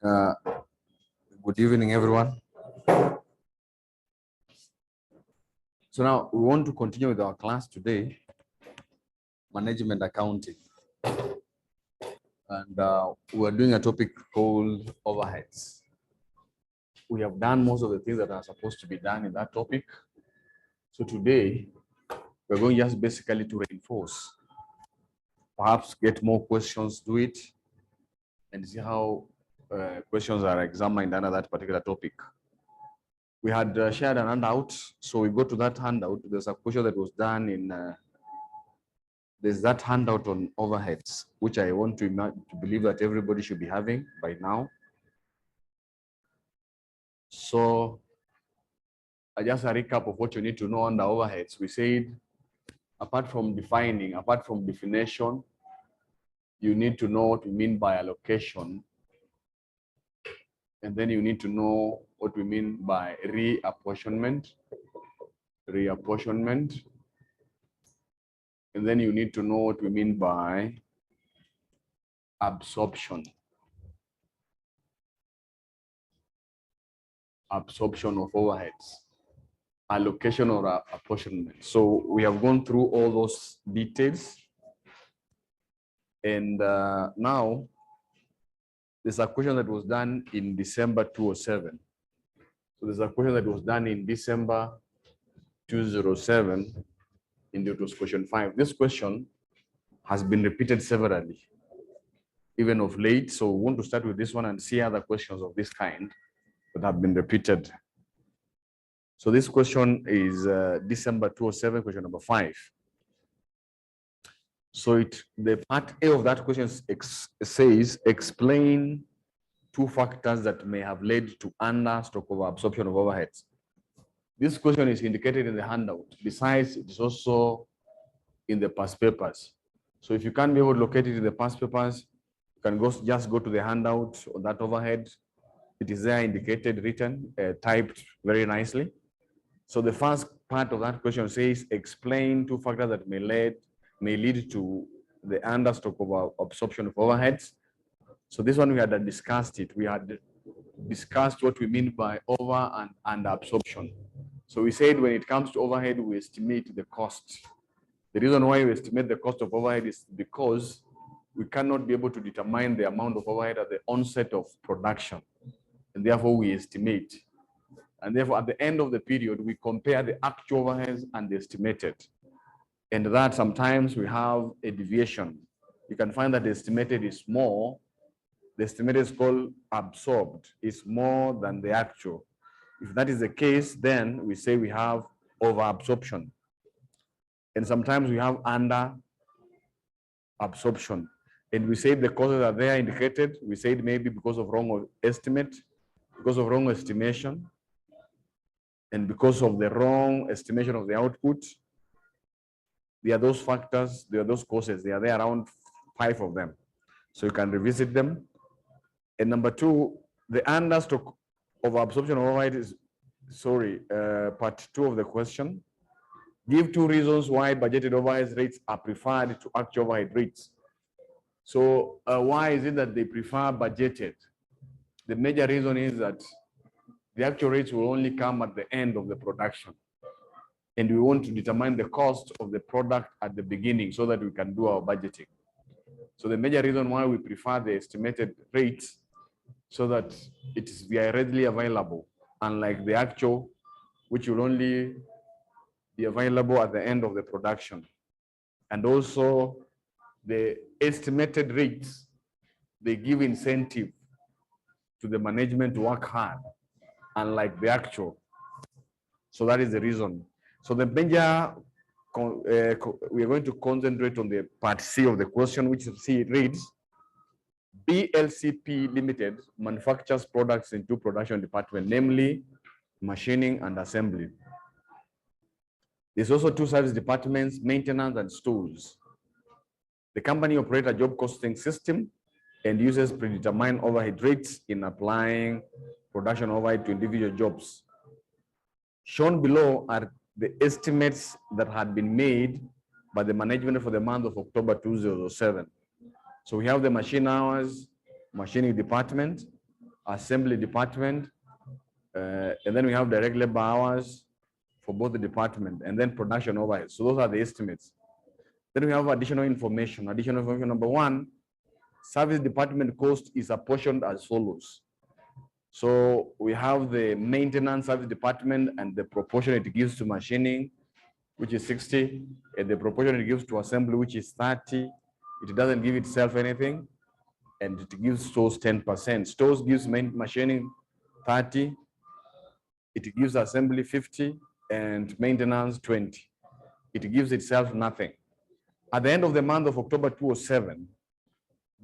Uh, Good evening, everyone. So now we want to continue with our class today, management accounting. And we're doing a topic called overheads. We have done most of the things that are supposed to be done in that topic. So today, we're going just basically to reinforce, perhaps get more questions to it, and see how questions are examined under that particular topic. We had shared an handout, so we go to that handout. There's a question that was done in, there's that handout on overheads, which I want to believe that everybody should be having by now. So just a recap of what you need to know under overheads. We said, apart from definition, you need to know what we mean by allocation. And then you need to know what we mean by reapportionment. And then you need to know what we mean by absorption. Absorption of overheads, allocation or apportionment. So we have gone through all those details. And now there's a question that was done in December 2007. So there's a question that was done in December 2007, and it was question 5. This question has been repeated severally, even of late. So we want to start with this one and see other questions of this kind that have been repeated. So this question is December 2007, question number 5. So the part A of that question says, explain 2 factors that may have led to under/over absorption of overheads. This question is indicated in the handout. Besides, it is also in the past papers. So if you can't be able to locate it in the past papers, you can just go to the handout on that overhead. It is there indicated, written, typed very nicely. So the first part of that question says, explain 2 factors that may lead to the under/over absorption of overheads. So this one we had discussed it. We had discussed what we mean by over and under absorption. So we said when it comes to overhead, we estimate the cost. The reason why we estimate the cost of overhead is because we cannot be able to determine the amount of overhead at the onset of production. And therefore we estimate. And therefore at the end of the period, we compare the actual overheads and the estimated. And that sometimes we have a deviation. You can find that the estimated is more. The estimated is called absorbed. It's more than the actual. If that is the case, then we say we have over absorption. And sometimes we have under absorption. And we say the causes are there indicated. We said maybe because of wrong estimate, because of wrong estimation, and because of the wrong estimation of the output. There are those factors, there are those causes. They are there around 5 of them. So you can revisit them. And number 2, the under/over absorption of overhead is, part 2 of the question. Give 2 reasons why budgeted overhead rates are preferred to actual overhead rates. So why is it that they prefer budgeted? The major reason is that the actual rates will only come at the end of the production. And we want to determine the cost of the product at the beginning so that we can do our budgeting. So the major reason why we prefer the estimated rates so that it is readily available, unlike the actual, which will only be available at the end of the production. And also the estimated rates, they give incentive to the management to work hard, unlike the actual. So that is the reason. So the major, we are going to concentrate on the part C of the question, which reads, BLCP Limited manufactures products in 2 production departments, namely machining and assembly. There's also 2 service departments, maintenance and stores. The company operates a job costing system and uses predetermined overhead rates in applying production overhead to individual jobs. Shown below are the estimates that had been made by the management for the month of October 2007. So we have the machine hours, machining department, assembly department, and then we have direct labor hours for both the department, and then production overhead. So those are the estimates. Then we have additional information. Additional information number one, service department cost is apportioned as follows. So we have the maintenance service department and the proportion it gives to machining, which is 60, and the proportion it gives to assembly, which is 30. It doesn't give itself anything, and it gives stores 10%. Stores gives machining 30, it gives assembly 50, and maintenance 20. It gives itself nothing. At the end of the month of October 2007,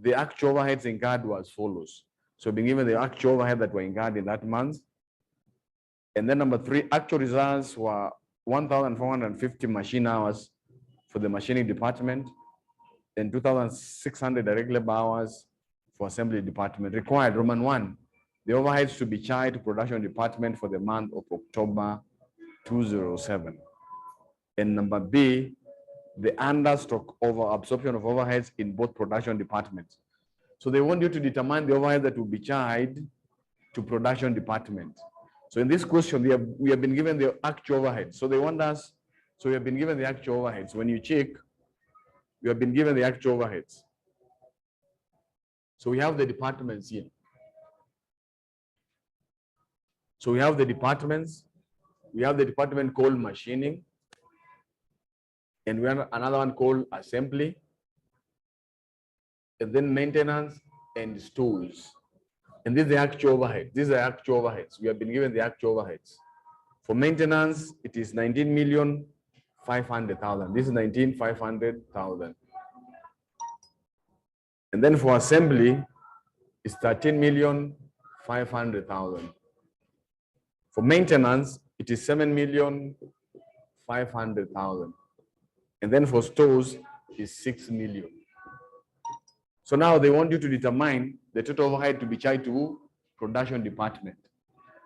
the actual overheads incurred were as follows. So being given the actual overhead that were incurred in that month. And then number three, actual results were 1,450 machine hours for the machining department and 2,600 direct labor hours for assembly department. Required, Roman 1, the overheads to be charged to production department for the month of October 2007. And number B, the understock over absorption of overheads in both production departments. So they want you to determine the overhead that will be charged to production department. So in this question, we have been given the actual overhead. So they want us, so we have been given the actual overheads. When you check, we have been given the actual overheads. So we have the departments here. So we have the departments. We have the department called machining. And we have another one called assembly. And then maintenance and stores. And this is the actual overhead. These are actual overheads. We have been given the actual overheads. For maintenance, it is 19,500,000. This is 19,500,000. And then for assembly, it's 13,500,000. For maintenance, it is 7,500,000. And then for stores, is 6 million. So now they want you to determine the total overhead to be charged to production department.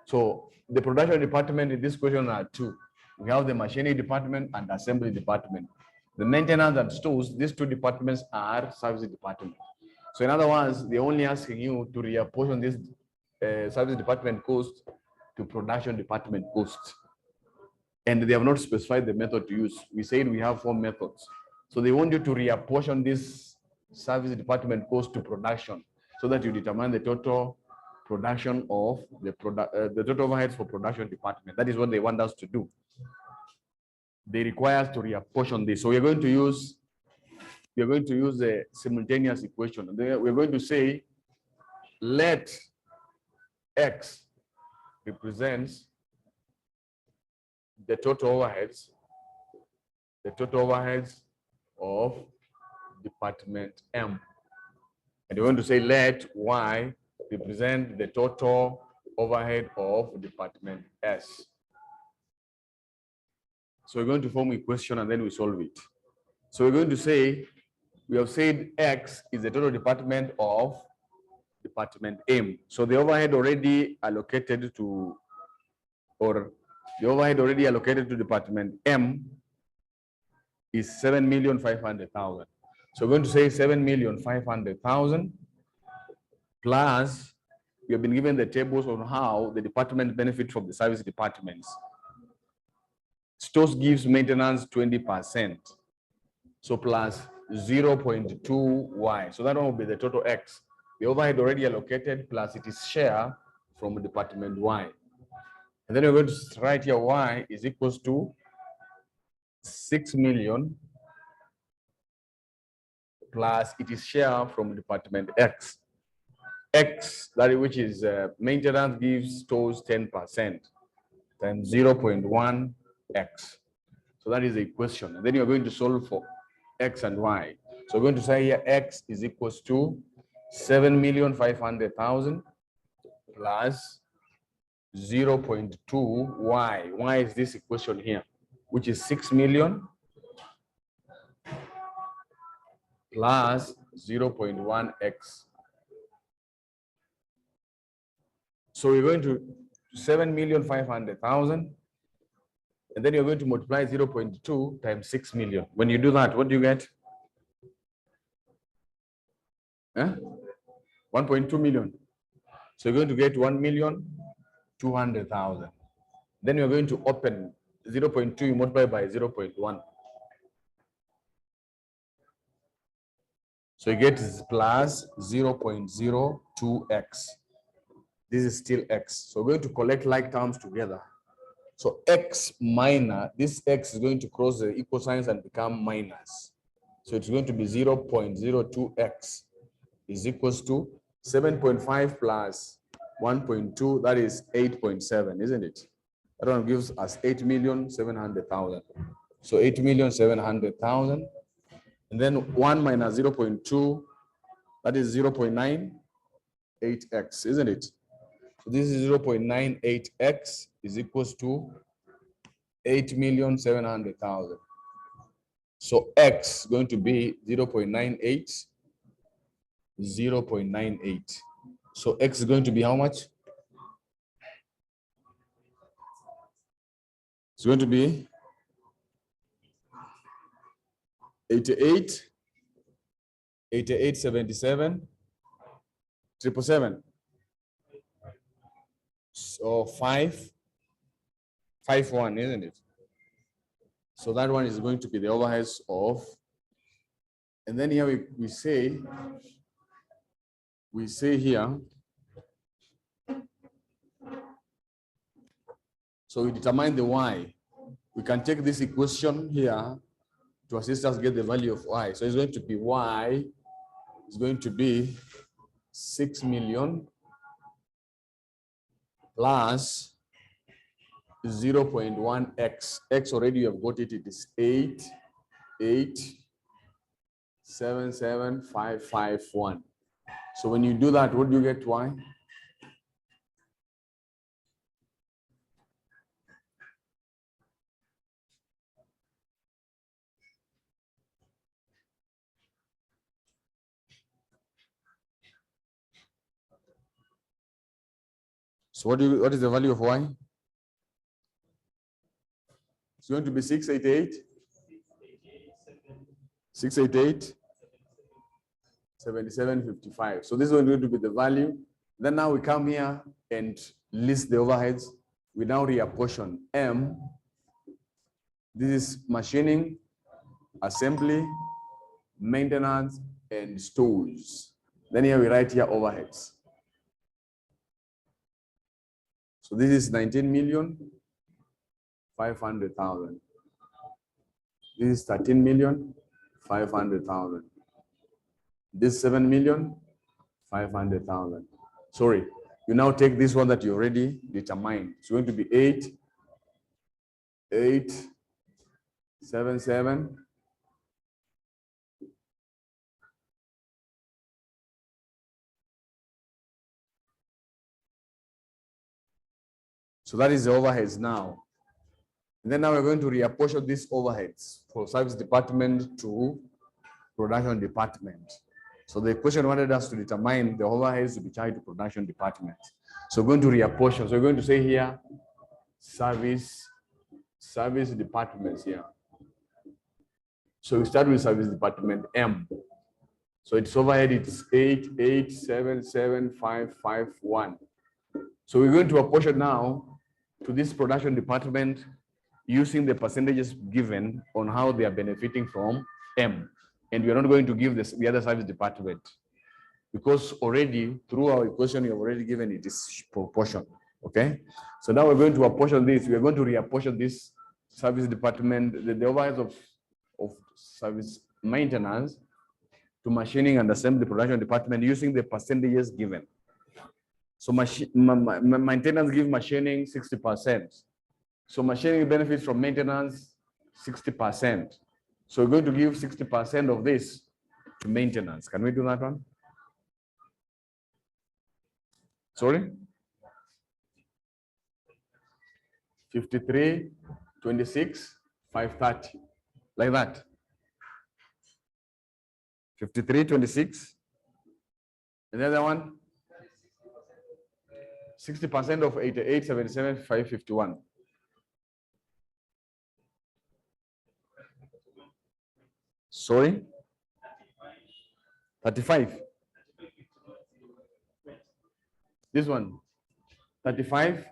So the production department in this question are two. We have the machining department and assembly department. The maintenance and stores, these two departments are service department. So in other words, they're only asking you to reapportion this service department cost to production department cost. And they have not specified the method to use. We said we have 4 methods. So they want you to reapportion this service department cost to production so that you determine the total production of the total overheads for production department. That is what they want us to do. They require us to reapportion this. So we're going to use a simultaneous equation. We're going to say, let X represents the total overheads of department M. And we're going to say, let Y represent the total overhead of department S. So we're going to form a equation and then we solve it. So we're going to say, we have said X is the total department of department M. So the overhead already allocated to, department M is 7,500,000. So we're going to say 7,500,000 plus, we have been given the tables on how the department benefit from the service departments. Stores gives maintenance 20%. So plus 0.2Y. So that one will be the total X. The overhead already allocated plus it is share from department Y. And then we're going to write here Y is equals to 6 million plus it is share from department X. X, which is maintenance gives stores 10% times 0.1X. So that is the equation. And then you're going to solve for X and Y. So we're going to say here X is equals to 7,500,000 plus 0.2Y. Y is this equation here, which is 6 million plus 0.1X. So we're going to 7,500,000, and then you're going to multiply 0.2 times 6 million. When you do that, what do you get? 1.2 million. So you're going to get 1,200,000. Then you're going to open 0.2 multiplied by 0.1. So you get plus 0.02x. This is still x. So we're going to collect like terms together. So x minus, this x is going to cross the equal signs and become minus. So it's going to be 0.02x is equals to 7.5 plus 1.2, that is 8.7, isn't it? That one gives us 8,700,000. So 8,700,000. And then 1 minus 0.2, that is 0.98x, isn't it? So this is 0.98x is equals to 8,700,000. So x is going to be 0.98, 0.98. So x is going to be how much? It's going to be 88, 88, 77, 777. So 551, isn't it? So that one is going to be the overheads of, and then here we say here, so we determine the y. We can take this equation here to assist us get the value of y. So it's going to be y is going to be 6 million plus 0.1x. X already you have got it. It is 8,877,551. So when you do that, what do you get y? So what is the value of y? It's going to be 688, 688, 77.55. So this is going to be the value. Then now we come here and list the overheads. We now reapportion M. This is machining, assembly, maintenance, and stores. Then here we write here overheads. So this is 19,500,000. This is 13,500,000. This 7,500,000. Sorry, you now take this one that you already determined. It's going to be 8,877. So that is the overheads now. And then now we're going to reapportion these overheads for service department to production department. So the question wanted us to determine the overheads to be charged to production department. So we're going to reapportion. So we're going to say here, service departments here. So we start with service department M. So its overhead is 8,877,551. So we're going to apportion now to this production department using the percentages given on how they are benefiting from M. And we are not going to give this the other service department because already through our equation we have already given it is proportion. Okay. So now we're going to apportion this. We are going to reapportion this service department, the overheads of service maintenance to machining and assembly production department using the percentages given. So maintenance give machining 60%. So machining benefits from maintenance 60%. So we're going to give 60% of this to maintenance. Can we do that one? Sorry? 53, 26, 530. Like that. 53, 26. And the other one? 60% of 88, 77, 551. Sorry? 35. This one, 35.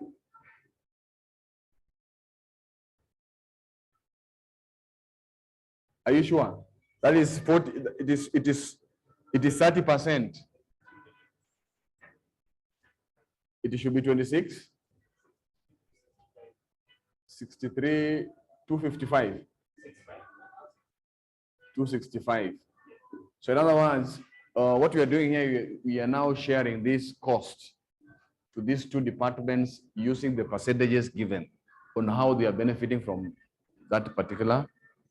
Are you sure? That is 40. It is 30%. It should be 26. 63, 255. 265. So in other words, what we are doing here, we are now sharing this cost to these two departments using the percentages given on how they are benefiting from that particular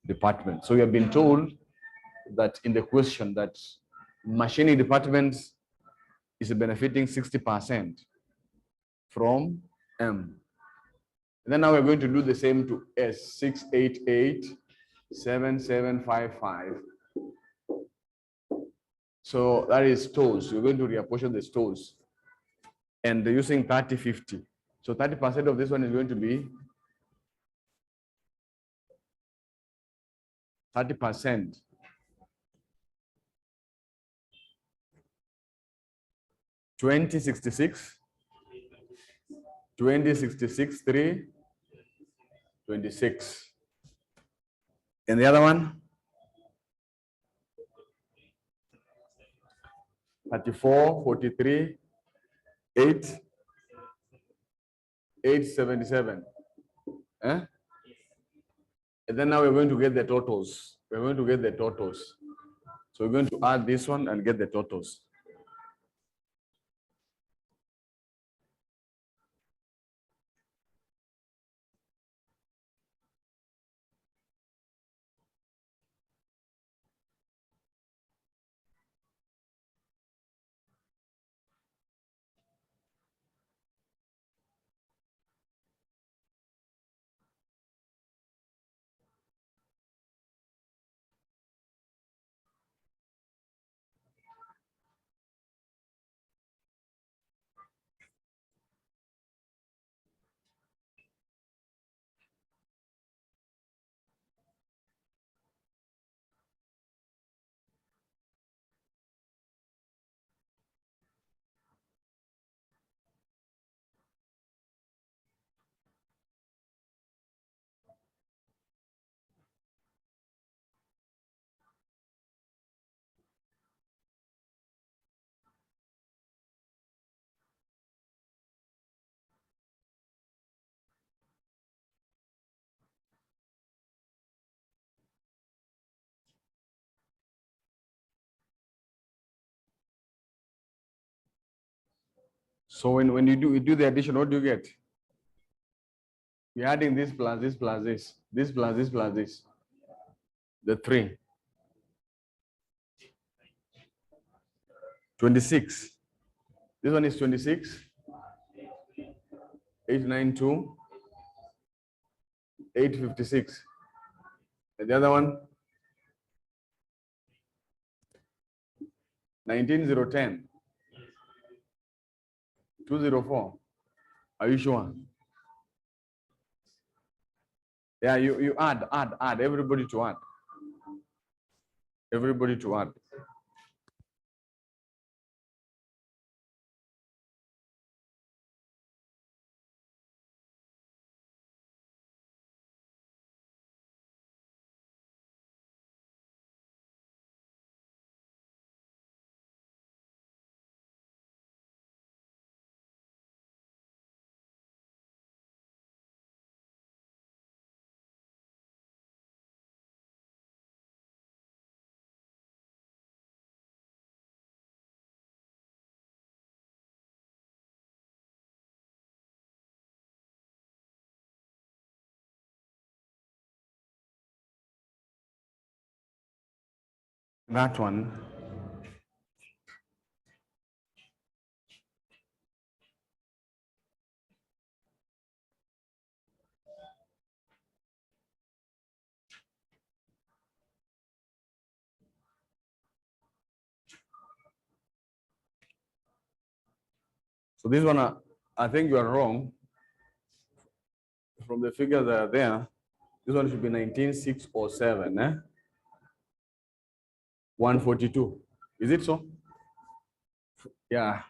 department. So we have been told that in the question that machining department is benefiting 60% from M. And then now we're going to do the same to S, 688, 7755. So that is stores. We're going to reapportion the stores and using 30/50. So 30% of this one is going to be 30%. 2066, 2066, 3, 26. And the other one? 34, 43, 8, 877. Eh? And then now we're going to get the totals. We're going to get the totals. So we're going to add this one and get the totals. So when you do the addition, what do you get? You're adding this plus this plus this plus this plus this. The 3. 26. This one is 26. 892. 856. And the other one? 19010. 204. Are you sure? Yeah, you add, everybody to add. Everybody to add. That one. So this one, I think you are wrong. From the figures that are there, this one should be 19607, 142. Is it so? Yeah.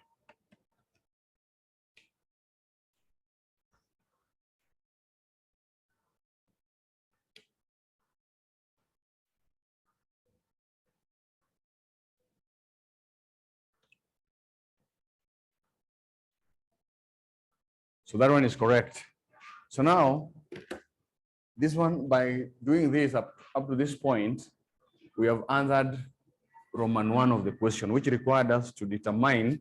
So that one is correct. So now, this one, by doing this up to this point, we have answered Roman 1 of the question, which required us to determine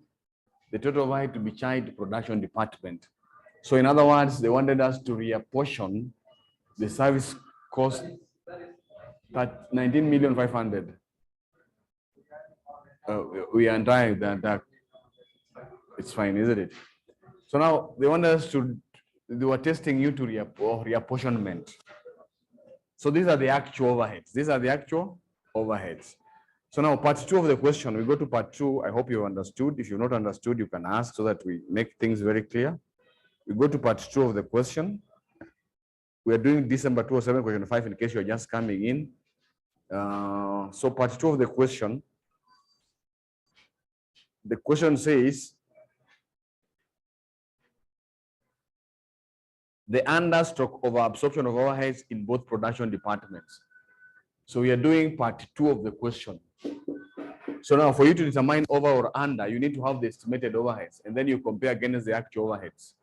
the total overhead to be charged to production department. So in other words, they wanted us to reapportion the service cost at 19,500,000. We are trying that. It's fine, isn't it? So now they want us to, they were testing you to reapportionment. So these are the actual overheads. These are the actual overheads. So now part 2 of the question, we go to part 2. I hope you understood. If you've not understood, you can ask so that we make things very clear. We go to part 2 of the question. We are doing December 2007, question 5, in case you're just coming in. So part 2 of the question says, the under/over absorption of overheads in both production departments. So we are doing part 2 of the question. So now for you to determine over or under, you need to have the estimated overheads, and then you compare against the actual overheads.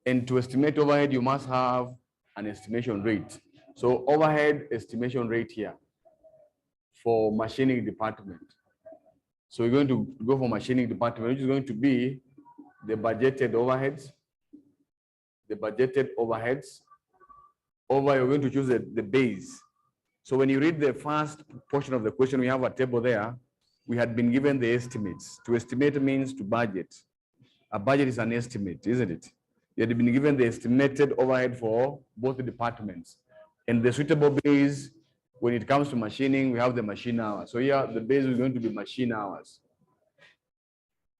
And to estimate overhead, you must have an estimation rate. So overhead estimation rate here for machining department. So we're going to go for machining department, which is going to be the budgeted overheads. The budgeted overheads. Over, you're going to choose the base. So when you read the first portion of the question, we have a table there. We had been given the estimates. To estimate means to budget. A budget is an estimate, isn't it? You had been given the estimated overhead for both the departments. And the suitable base, when it comes to machining, we have the machine hours. So here, the base is going to be machine hours.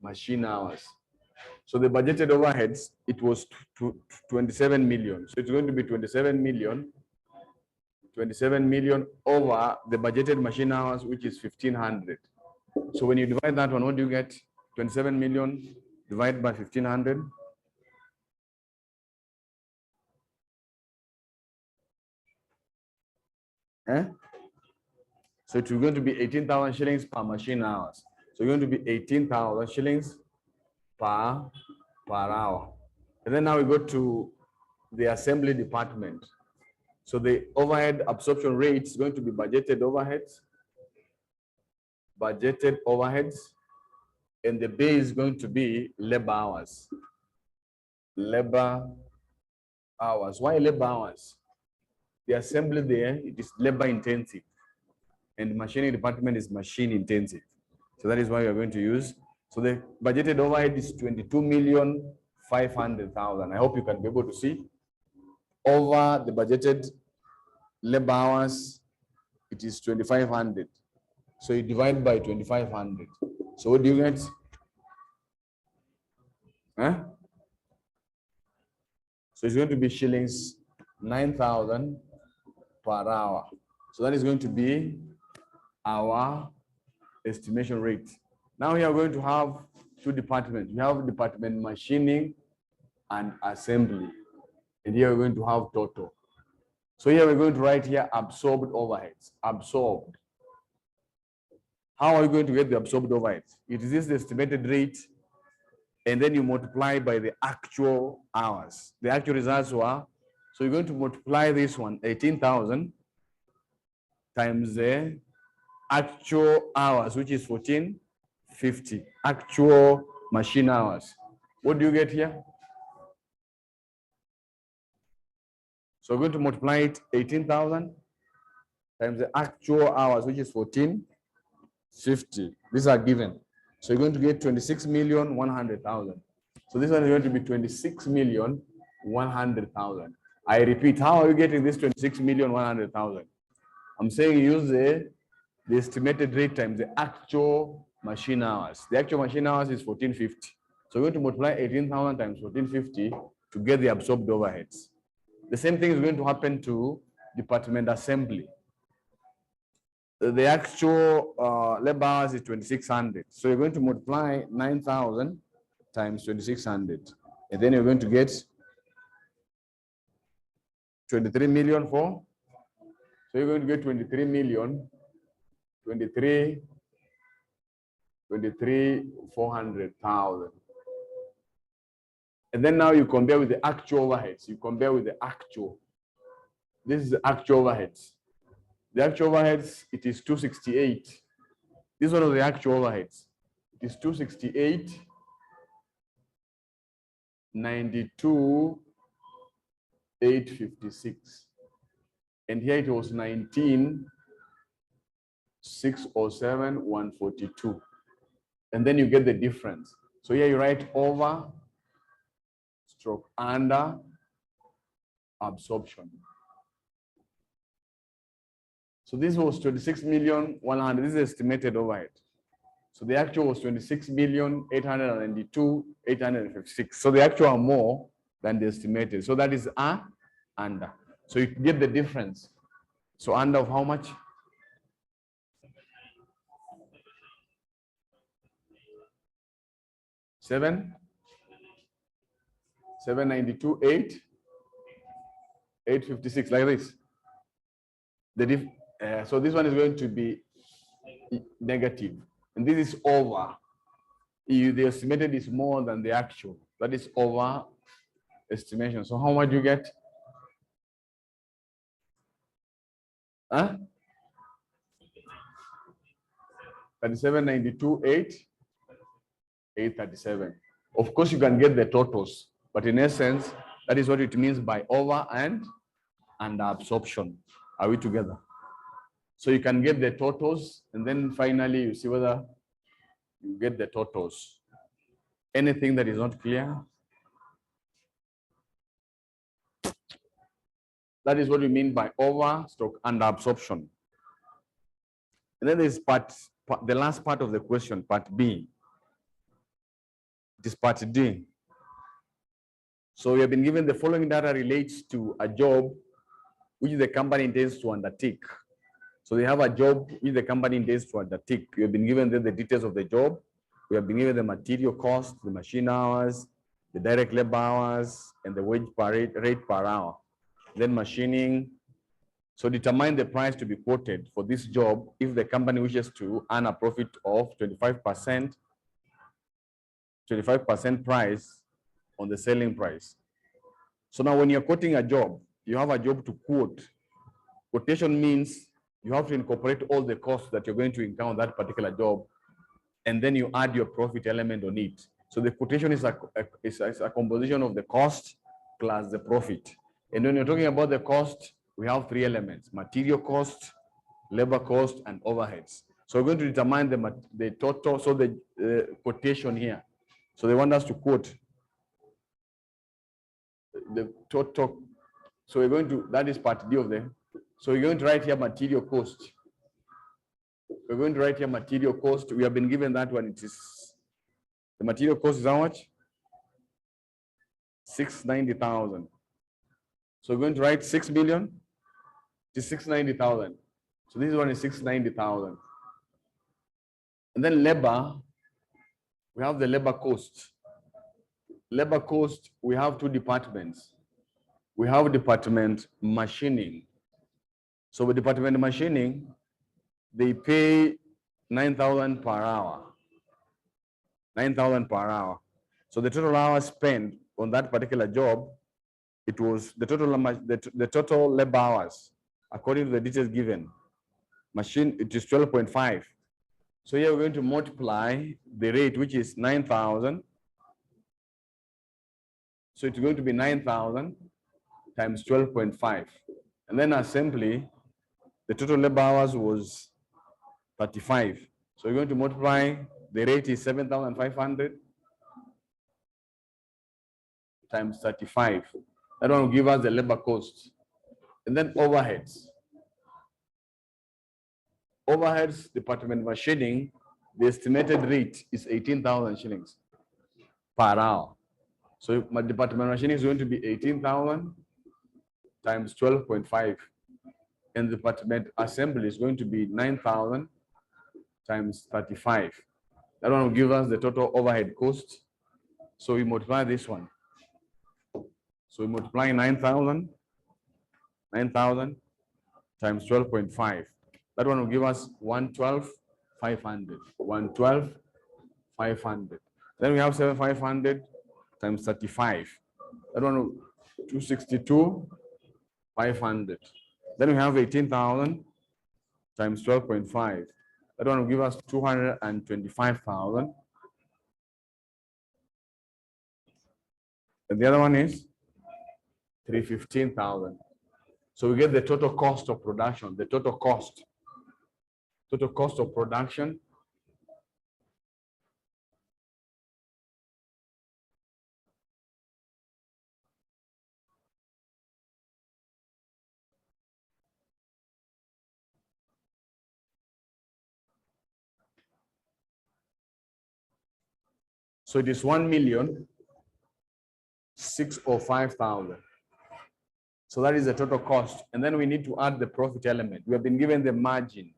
Machine hours. So the budgeted overheads, it was 27 million. So it's going to be 27 million over the budgeted machine hours, which is 1,500. So when you divide that one, what do you get? 27 million divided by 1,500. So it's going to be 18,000 shillings per machine hours. So you're going to be 18,000 shillings per hour. And then now we go to the assembly department. So the overhead absorption rate is going to be budgeted overheads. Budgeted overheads. And the base is going to be labor hours. Labor hours. Why labor hours? The assembly there, it is labor intensive. And the machining department is machine intensive. So that is why we are going to use. So the budgeted overhead is 22,500,000. I hope you can be able to see. Over the budgeted labor hours, it is 2,500. So you divide by 2,500. So what do you get? So it's going to be shillings 9,000 per hour. So that is going to be our estimation rate. Now we are going to have two departments. We have department machining and assembly. And here we're going to have total. So here we're going to write here absorbed overheads. Absorbed. How are you going to get the absorbed overheads? It is this estimated rate, and then you multiply by the actual hours. The actual results were, so you're going to multiply this one, 18,000 times the actual hours, which is 1,450. Actual machine hours. What do you get here? So we're going to multiply it 18,000 times the actual hours, which is 1,450. These are given. So you're going to get 26,100,000. So this one is going to be 26,100,000. I repeat, how are you getting this 26,100,000? I'm saying use the estimated rate times the actual machine hours. The actual machine hours is 1,450. So we're going to multiply 18,000 times 1,450 to get the absorbed overheads. The same thing is going to happen to department assembly. The actual labor hours is 2,600. So you're going to multiply 9,000 times 2,600. And then you're going to get 23 million for. So you're going to get 23 million, 400,000. And then now you compare with the actual overheads. You compare with the actual. This is the actual overheads. The actual overheads, it is 268. This is one of the actual overheads. It is 268, 92, 856. And here it was 19, 607, 142. And then you get the difference. So here you write over, stroke under, absorption. So this was 26,100,000. This is estimated overhead. So the actual was 26,892,856. So the actual are more than the estimated. So that is under. So you get the difference. So under of how much? Seven? 792, 856, like this. So this one is going to be negative, and this is over. The estimated is more than the actual. That is over estimation. So how much do you get? Huh? 3792, 837. Of course, you can get the totals, but in essence, that is what it means by over and under absorption. Are we together? So you can get the totals, and then finally you see whether you get the totals. Anything that is not clear? That is what we mean by over stroke under absorption. And then there's the last part of the question, part B. It is part D. So we have been given the following data relates to a job which the company intends to undertake. So they have a job which the company intends to undertake. We have been given the details of the job. We have been given the material cost, the machine hours, the direct labor hours, and the wage rate per hour. Then machining. So determine the price to be quoted for this job if the company wishes to earn a profit of 25% price on the selling price. So now when you're quoting a job, you have a job to quote. Quotation means you have to incorporate all the costs that you're going to encounter on that particular job, and then you add your profit element on it. So the quotation is a composition of the cost plus the profit. And when you're talking about the cost, we have three elements: material cost, labor cost, and overheads. So we're going to determine the total, so the quotation here. So they want us to quote the total. So we're going to, that is part D of them. So we're going to write here material cost. We're going to write here material cost. We have been given that one. It is, the material cost is how much? 690,000. So we're going to write 6 million. It is 690,000. So this one is 690,000. And then labor, we have the labor cost. Labor cost, we have two departments. We have department machining. So with department machining, they pay 9,000 per hour. 9,000 per hour. So the total hours spent on that particular job, it was the total labor hours, according to the details given. Machine, it is 12.5. So here we're going to multiply the rate, which is 9,000. So it's going to be 9,000 times 12.5. And then assembly, the total labor hours was 35. So we're going to multiply, the rate is 7,500 times 35. That one will give us the labor cost. And then overheads. Overheads, department machining, the estimated rate is 18,000 shillings per hour. So my department machining is going to be 18,000 times 12.5. And the department assembly is going to be 9,000 times 35. That one will give us the total overhead cost. So we multiply this one. So we multiply 9,000 times 12.5. That one will give us 112,500. 112,500. Then we have 7,500 times 35. That one, 262,500. Then we have 18,000 times 12.5. That one will give us 225,000. And the other one is 315,000. So we get the total cost of production, the total cost of production. So it is 1,605,000. So that is the total cost. And then we need to add the profit element. We have been given the margin.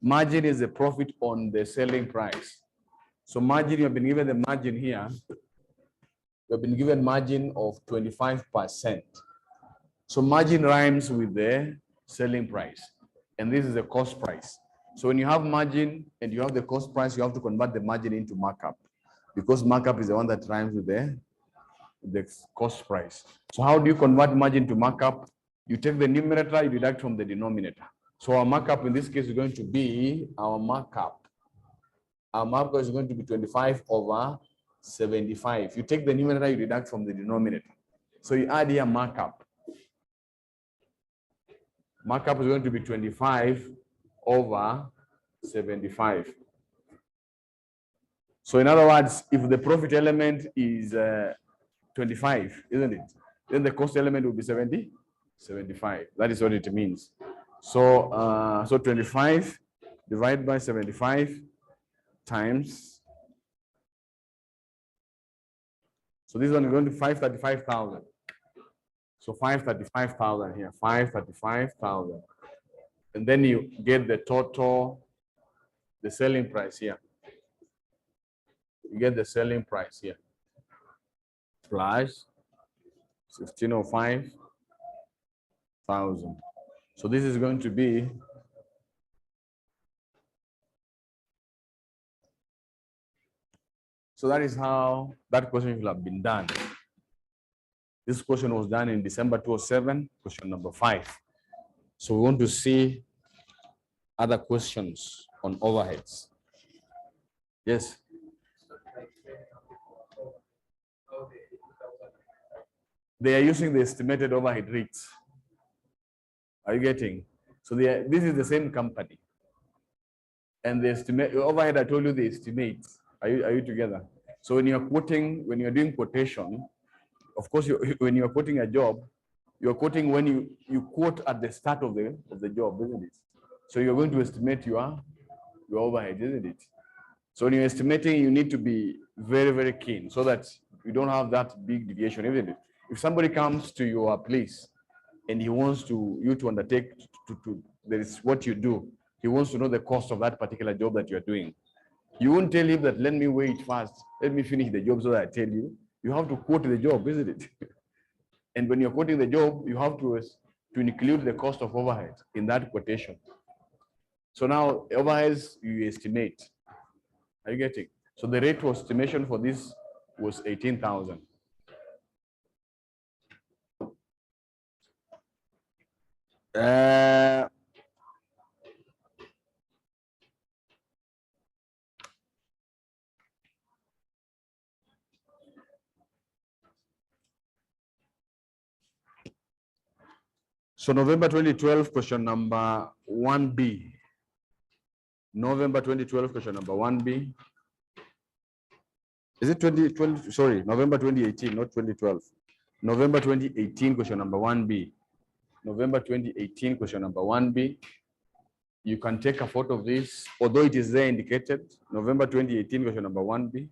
Margin is the profit on the selling price. So margin, you have been given the margin here. We have been given margin of 25%. So margin rhymes with the selling price. And this is the cost price. So when you have margin and you have the cost price, you have to convert the margin into markup, because markup is the one that rhymes with the cost price. So how do you convert margin to markup? You take the numerator, you deduct from the denominator. So our markup in this case is going to be our markup. Our markup is going to be 25/75. You take the numerator, you deduct from the denominator. So you add here markup. Markup is going to be 25/75. So in other words, if the profit element is 25, isn't it? Then the cost element will be 75. That is what it means. So, so 25 divided by 75 times. So this one is going to 535,000. So 535,000 here, 535,000. And then you get the total, the selling price here. You get the selling price here. Plus 1,605,000. So this is going to be so that is how that question will have been done. This question was done in December 2007, question number 5. So we want to see other questions on overheads. Yes. They are using the estimated overhead rates. Are you getting? So this is the same company. And the estimate overhead, I told you the estimate. Are you together? So when you're quoting, when you're doing quotation, of course, when you're quoting a job, you're quoting when you quote at the start of the job, isn't it? So you're going to estimate your overhead, isn't it? So when you're estimating, you need to be very, very keen so that you don't have that big deviation, isn't it? If somebody comes to your place and he wants you to undertake that is what you do, he wants to know the cost of that particular job that you're doing. You won't tell him that, let me wait first, let me finish the job so that I tell you. You have to quote the job, isn't it? And when you're quoting the job, you have to include the cost of overhead in that quotation. So now overheads you estimate. Are you getting? So the rate of estimation for this was 18,000. So November 2012, question number 1B. November 2012, question number 1B. Is it 2012? Sorry, November 2018, not 2012. November 2018, question number 1B. November 2018, question number 1B. You can take a photo of this, although it is there indicated. November 2018, question number 1B.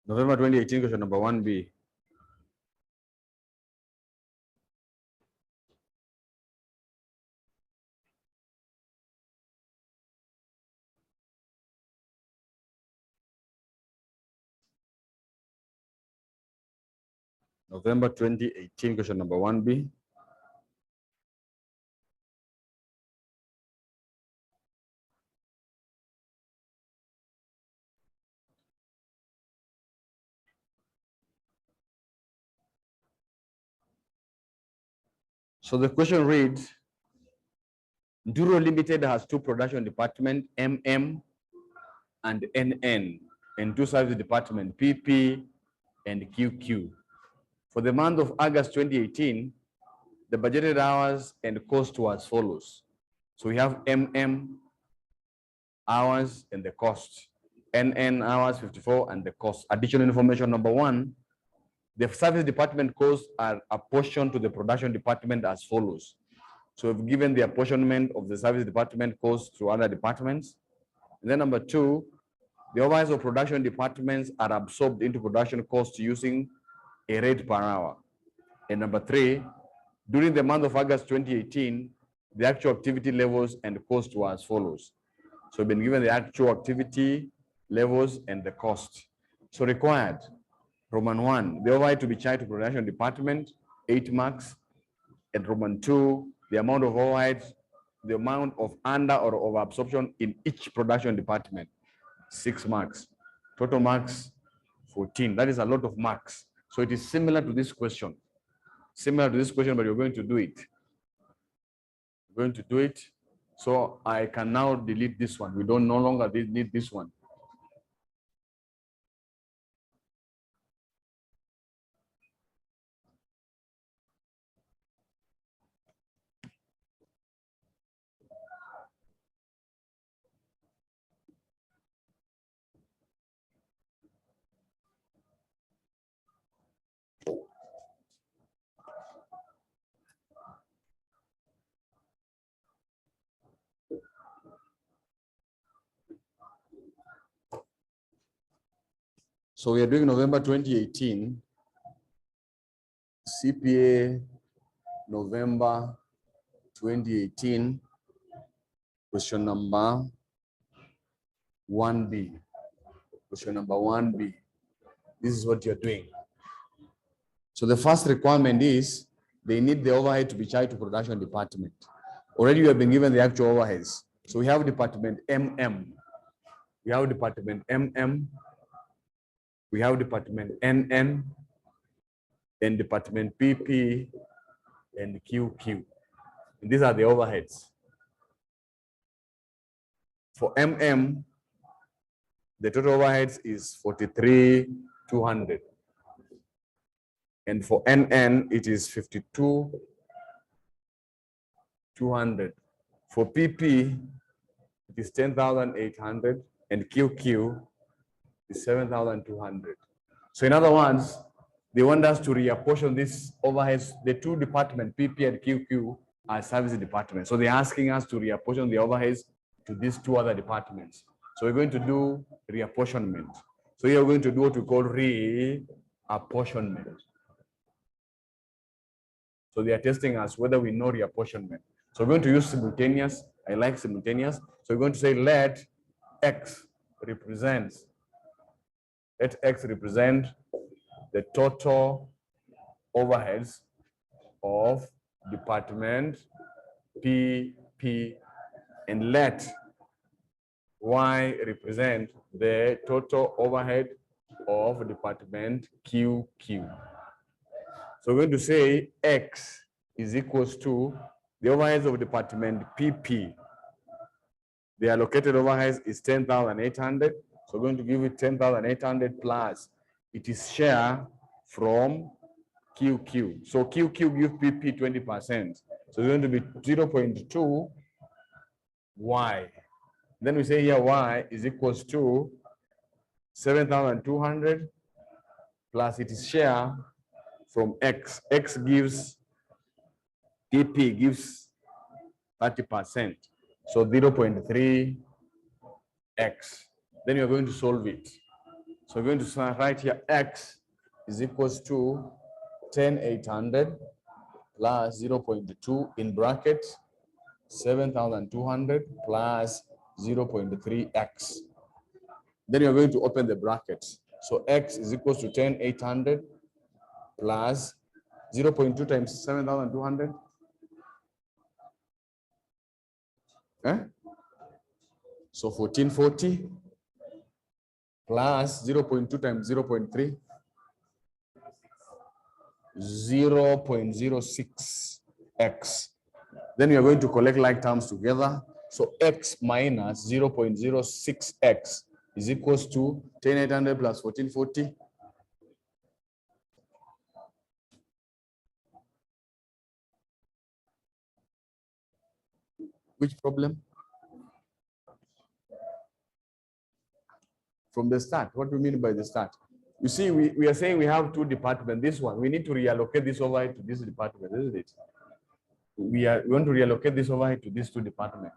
November 2018, question number 1B. November 2018, question number 1B. So the question reads, Duro Limited has two production departments, MM and NN, and two service departments, PP and QQ. For the month of August 2018, the budgeted hours and cost were as follows. So we have MM hours and the cost, NN hours 54 and the cost. Additional information number 1, the service department costs are apportioned to the production department as follows. So we've given the apportionment of the service department costs to other departments. And then number 2, the overheads of production departments are absorbed into production costs using a rate per hour. And number 3, during the month of August 2018, the actual activity levels and cost were as follows. So we've been given the actual activity levels and the cost. So required, Roman 1, the overhead to be charged to production department, 8 marks. And Roman 2, the amount of overheads, the amount of under or over absorption in each production department, 6 marks. Total marks, 14. That is a lot of marks. So it is similar to this question. Similar to this question, but you're going to do it. You're going to do it. So I can now delete this one. We don't no longer need this one. So we are doing November 2018, CPA, November 2018, question number 1B. Question number 1B. This is what you're doing. So the first requirement is they need the overhead to be charged to production department. Already you have been given the actual overheads. So we have department MM. We have department MM. We have department NN and department PP and QQ. And these are the overheads. For MM, the total overheads is 43,200. And for NN, it is 52,200. For PP, it is 10,800, and QQ is 7,200. So in other words, they want us to reapportion these overheads. The two departments, PP and QQ, are service departments. So they're asking us to reapportion the overheads to these two other departments. So we're going to do reapportionment. So here we're going to do what we call reapportionment. So they are testing us whether we know reapportionment. So we're going to use simultaneous. I like simultaneous. So we're going to say let X represent the total overheads of department PP, and let Y represent the total overhead of department QQ. So we're going to say X is equals to the overheads of department PP. The allocated overheads is 10,800. So we're going to give it 10,800 plus it is share from QQ. So QQ give PP 20%. So it's going to be 0.2 Y. Then we say here Y is equals to 7,200 plus it is share from X. X gives, PP gives 30%. So 0.3 X. Then you're going to solve it. So we're going to write here X is equals to 10,800 plus 0.2 in bracket 7,200 plus 0.3X. Then you're going to open the bracket. So X is equals to 10,800 plus 0.2 times 7,200. So 1440 plus 0.2 times 0.3, 0.06x. Then we are going to collect like terms together. So x minus 0.06x is equals to 10,800 plus 1440. Which problem? From the start. What do you mean by the start? You see, we are saying we have two departments. This one, we need to reallocate this overhead to this department, isn't it? We want to reallocate this overhead to these two departments.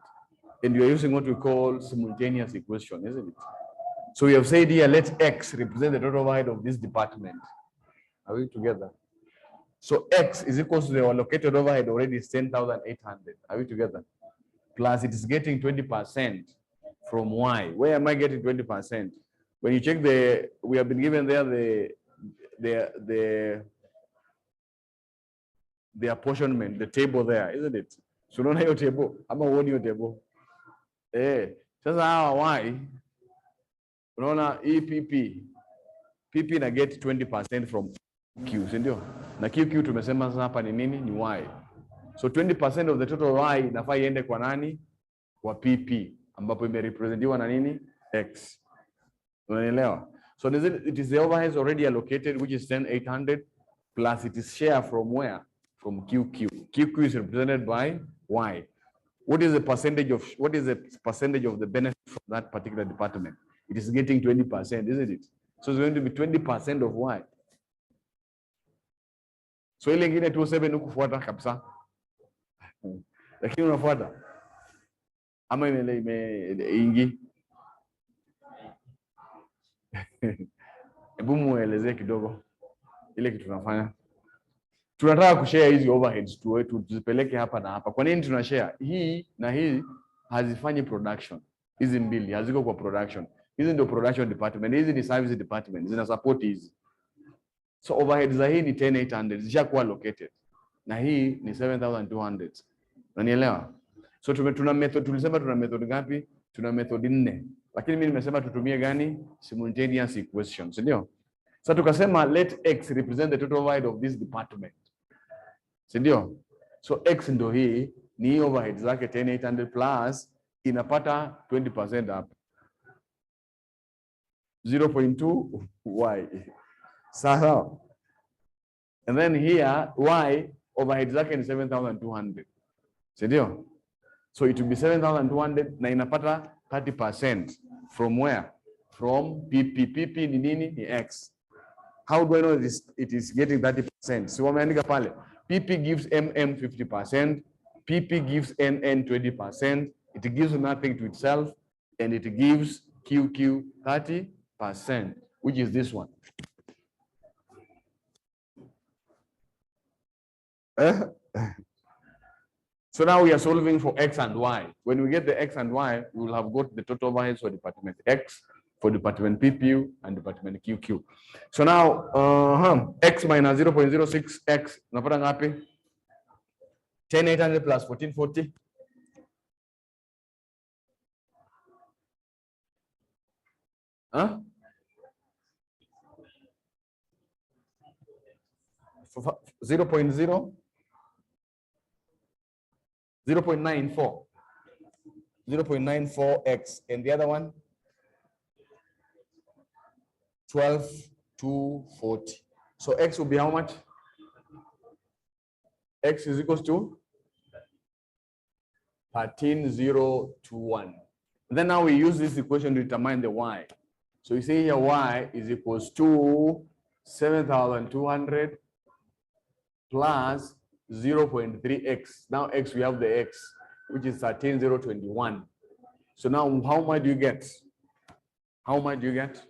And we are using what we call simultaneous equation, isn't it? So we have said here, let x represent the total overhead of this department. Are we together? So x is equal to the allocated overhead already is 10,800. Are we together? Plus it is getting 20% from y. Where am I getting 20%? When you check we have been given there the apportionment, the table there, isn't it? So don't have your table. I'm gonna warn your table. Sasa hawa y, unaona EPP. PP na get 20% from Q, si ndio? Na QQ tumesema sasa hapa ni nini? Ni y. So 20% of the total y inafaa iende kwa nani? Kwa PP, ambapo imerepresentiwa na nini? X. Unanielewa? So it is the overheads already allocated, which is 10,800 plus it is share from where? From QQ. QQ is represented by Y. What is the percentage of the benefit from that particular department? It is getting 20%, isn't it? So it's going to be 20% of Y. So ile ingine 27 hukufuata kabisa. Lakini unafuata. Ama ingi. Hebu muelezee kidogo ile kitu tunafanya. Tunataka kushare hizi overheads tuzipeleke hapa na hapa. Kwa nini tunashare? Hii na hii hazifanyi production. Hizi mbili haziko kwa production. Hizi ndio production department, hizi ni service department, zina support hizi. So overheads za hii ni 10,800 zishakuwa allocated. Na hii ni 7,200. Unanielewa? So tulisema tuna method ngapi? Tuna method 4. Lakini mimi nimesema tutumie gani? Simultaneous equations, ndio? Sasa tukasema let x represent the total overhead of this department. Ndio? So x ndio hii, ni overhead zake 10,800 plus inapata 20% hapa. 0.2 y. Sawa. And then here y overhead zake ni 7,200. Ndio? So it will be 7,200 na inapata 30% from where? From PP. PP ni nini? Ni x. How do I know it is getting 30%? So wameandika pale. PP gives MM 50%, PP gives NN 20%, it gives nothing to itself, and it gives QQ 30%, which is this one. So now we are solving for x and y. When we get the x and y, we will have got the total overheads for department x, for department PPU, and department QQ. So now, x minus 0.06x, napata ngapi? 10,800 plus 1440. Huh? 0.0? 0.94. 0.94x. And the other one? 12,240. So x will be how much? X is equals to 13,021. Then now we use this equation to determine the y. So you see here y is equals to 7,200 plus 0.3x. Now x, we have the x, which is 13,021. So now how much do you get? How much do you get?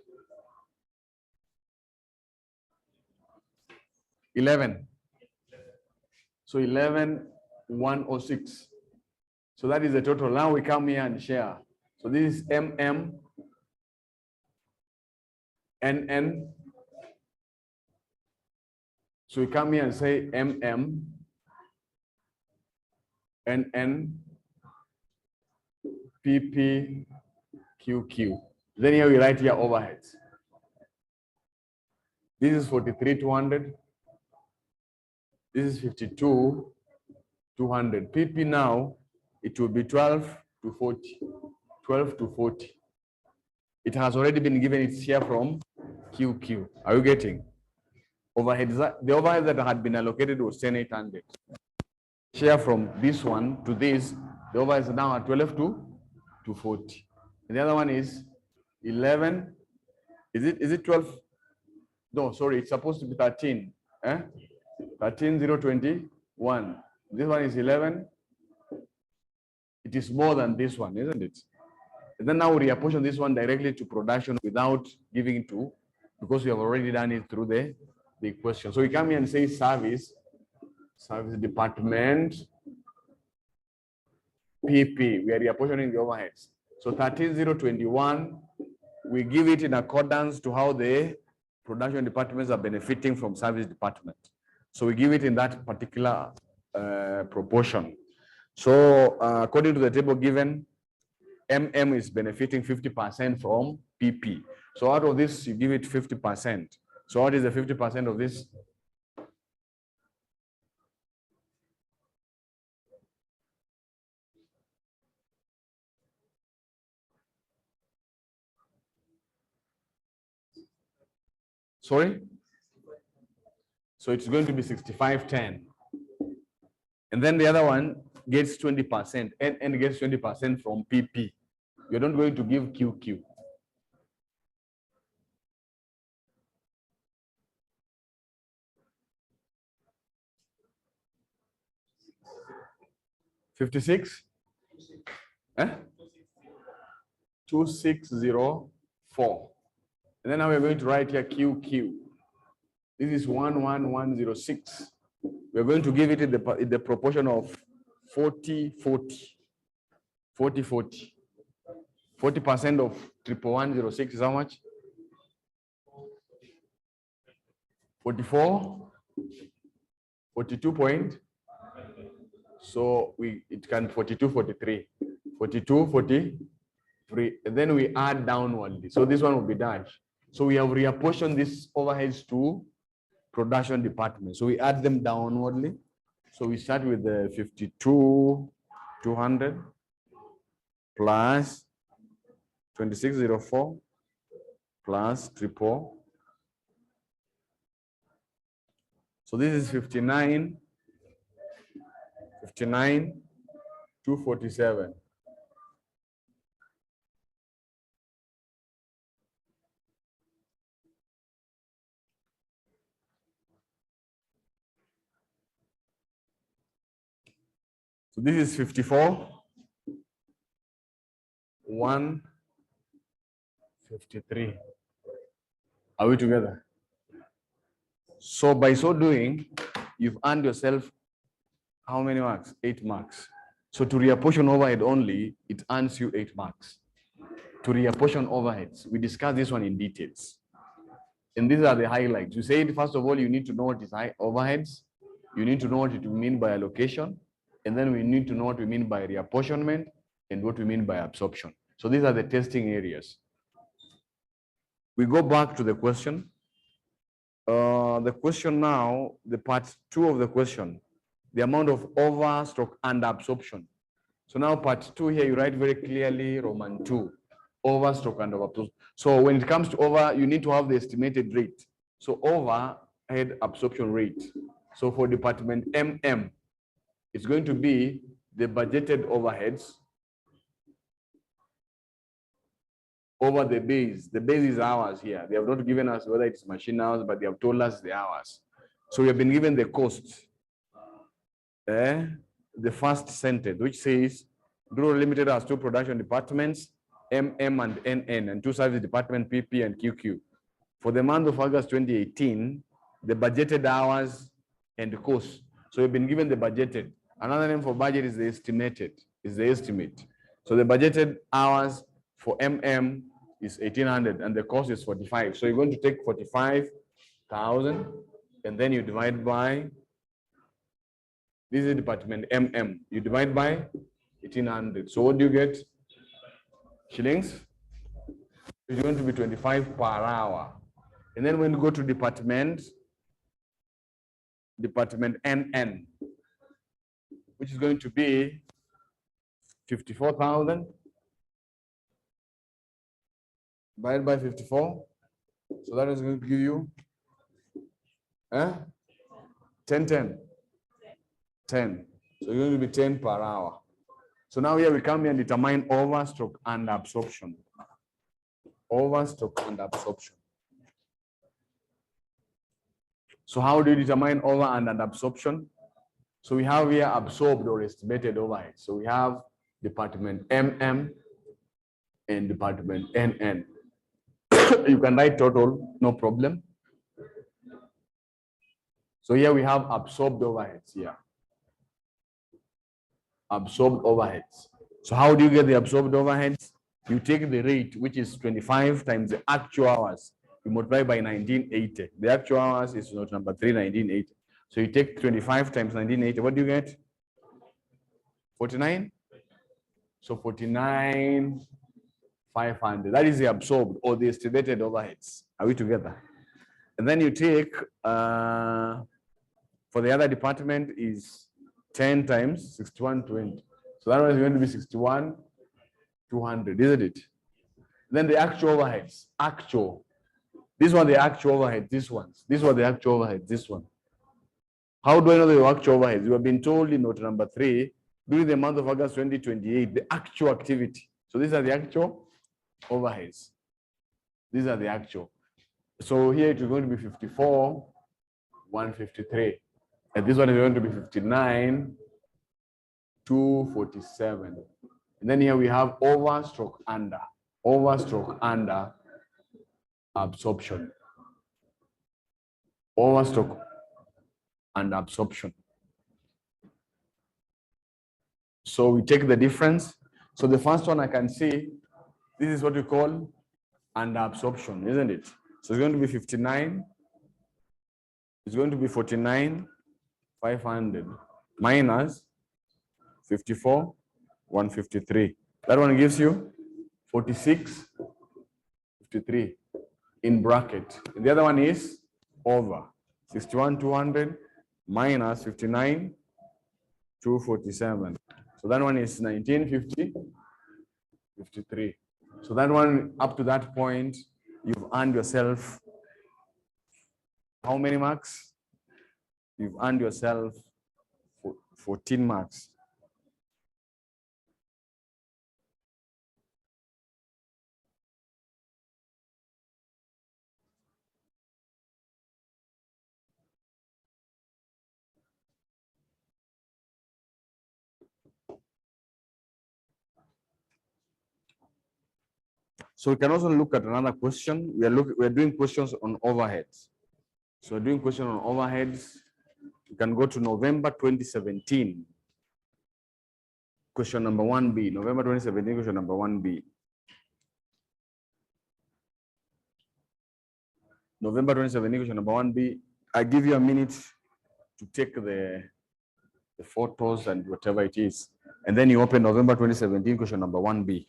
11. So 11,106. So that is the total. Now we come here and share. So this is MM, NN. So we come here and say MM, NN, PP, QQ. Then here we write here overheads. This is 43,200. This is 52,200. PP now, it will be 12 to 40. 12 to 40. It has already been given its share from QQ. Are you getting? Overheads, the overhead that had been allocated was 10,800. Share from this one to this, the overheads now are 12 to 40. And the other one is 11. Is it 12? No, sorry, it's supposed to be 13. 13,021. This one is 11. It is more than this one, isn't it? And then now we reapportion this one directly to production without giving it to, because we have already done it through the equation. So we come here and say service department, PP. We are reapportioning the overheads. So 13,021, we give it in accordance to how the production departments are benefiting from service department. So we give it in that particular proportion. So according to the table given, MM is benefiting 50% from PP. So out of this, you give it 50%. So what is the 50% of this? Sorry? So it's going to be 6510. And then the other one gets 20%, and gets 20% from PP. You're not going to give QQ. $56? 2604. And then now we're going to write here QQ. This is 11106. We're going to give it in the proportion of 40-40. 40-40. 40% of 11106 is how much? 44? 42 point? So it can 42, 43. 42, 43. And then we add downwardly. So this one will be dash. So we have reapportioned these overheads to production department. So we add them downwardly. So we start with the 52,200 plus 2604 plus 444. So this is 59,247. So this is 54,153. Are we together? So by so doing, you've earned yourself how many marks? 8 marks. So to reapportion overhead only, it earns you 8 marks. To reapportion overheads, we discussed this one in details. And these are the highlights. You said, first of all, you need to know what is overheads. You need to know what it mean by allocation. And then we need to know what we mean by reapportionment and what we mean by absorption. So these are the testing areas. We go back to the question. The question now, the part 2 of the question, the amount of over, stroke, under absorption. So now part 2 here, you write very clearly Roman 2, over, stroke, under absorption. So when it comes to over, you need to have the estimated rate. So overhead absorption rate. So for department MM, it's going to be the budgeted overheads over the base. The base is hours here. They have not given us whether it's machine hours, but they have told us the hours. So we have been given the cost. The first sentence, which says, Rural Limited has 2 production departments, MM and NN, and 2 service department, PP and QQ. For the month of August 2018, the budgeted hours and costs. So we've been given the budgeted. Another name for budget is the estimated, is the estimate. So the budgeted hours for MM is 1,800 and the cost is 45. So you're going to take 45,000 and then you divide by, this is department MM, you divide by 1800. So what do you get? Shillings? It's going to be 25 per hour. And then when you go to department NN, which is going to be 54,000 divided by 54. So that is going to give you 10. So it's going to be 10 per hour. So now here we come here and determine overstroke and absorption. Overstroke and absorption. So how do you determine over and absorption? So we have here absorbed or estimated overhead. So we have department MM and department NN. You can write total, no problem. So here we have absorbed overheads here. Absorbed overheads. So how do you get the absorbed overheads? You take the rate, which is 25 times the actual hours. You multiply by 1980. The actual hours is note number 3, 1980. So you take 25 times 1980. What do you get? 49? So 49,500. That is the absorbed or the estimated overheads. Are we together? And then you take, for the other department is 10 times 6120. So that one is going to be 61,200, isn't it? Then the actual overheads, actual. This one, the actual overhead, this one. This one, the actual overhead, this one. How do I know the actual overheads? You have been told in note number 3, during the month of August 2028, the actual activity. So these are the actual overheads. These are the actual. So here it is going to be 54,153. And this one is going to be 59,247. And then here we have overstroke under. Overstroke under absorption. Overstroke and absorption. So we take the difference. So the first one I can see, this is what we call under absorption, isn't it? So it's going to be 59. It's going to be 49,500 minus 54,153. That one gives you 46,53 in bracket. And the other one is over 61,200 minus 59,247. So that one is 19,53. So that one, up to that point, you've earned yourself how many marks? You've earned yourself 14 marks. So we can also look at another question. We are doing questions on overheads. So we're doing questions on overheads. You can go to November 2017. Question number 1B. November 2017, question number 1B. November 2017, question number 1B. I give you a minute to take the photos and whatever it is. And then you open November 2017, question number 1B.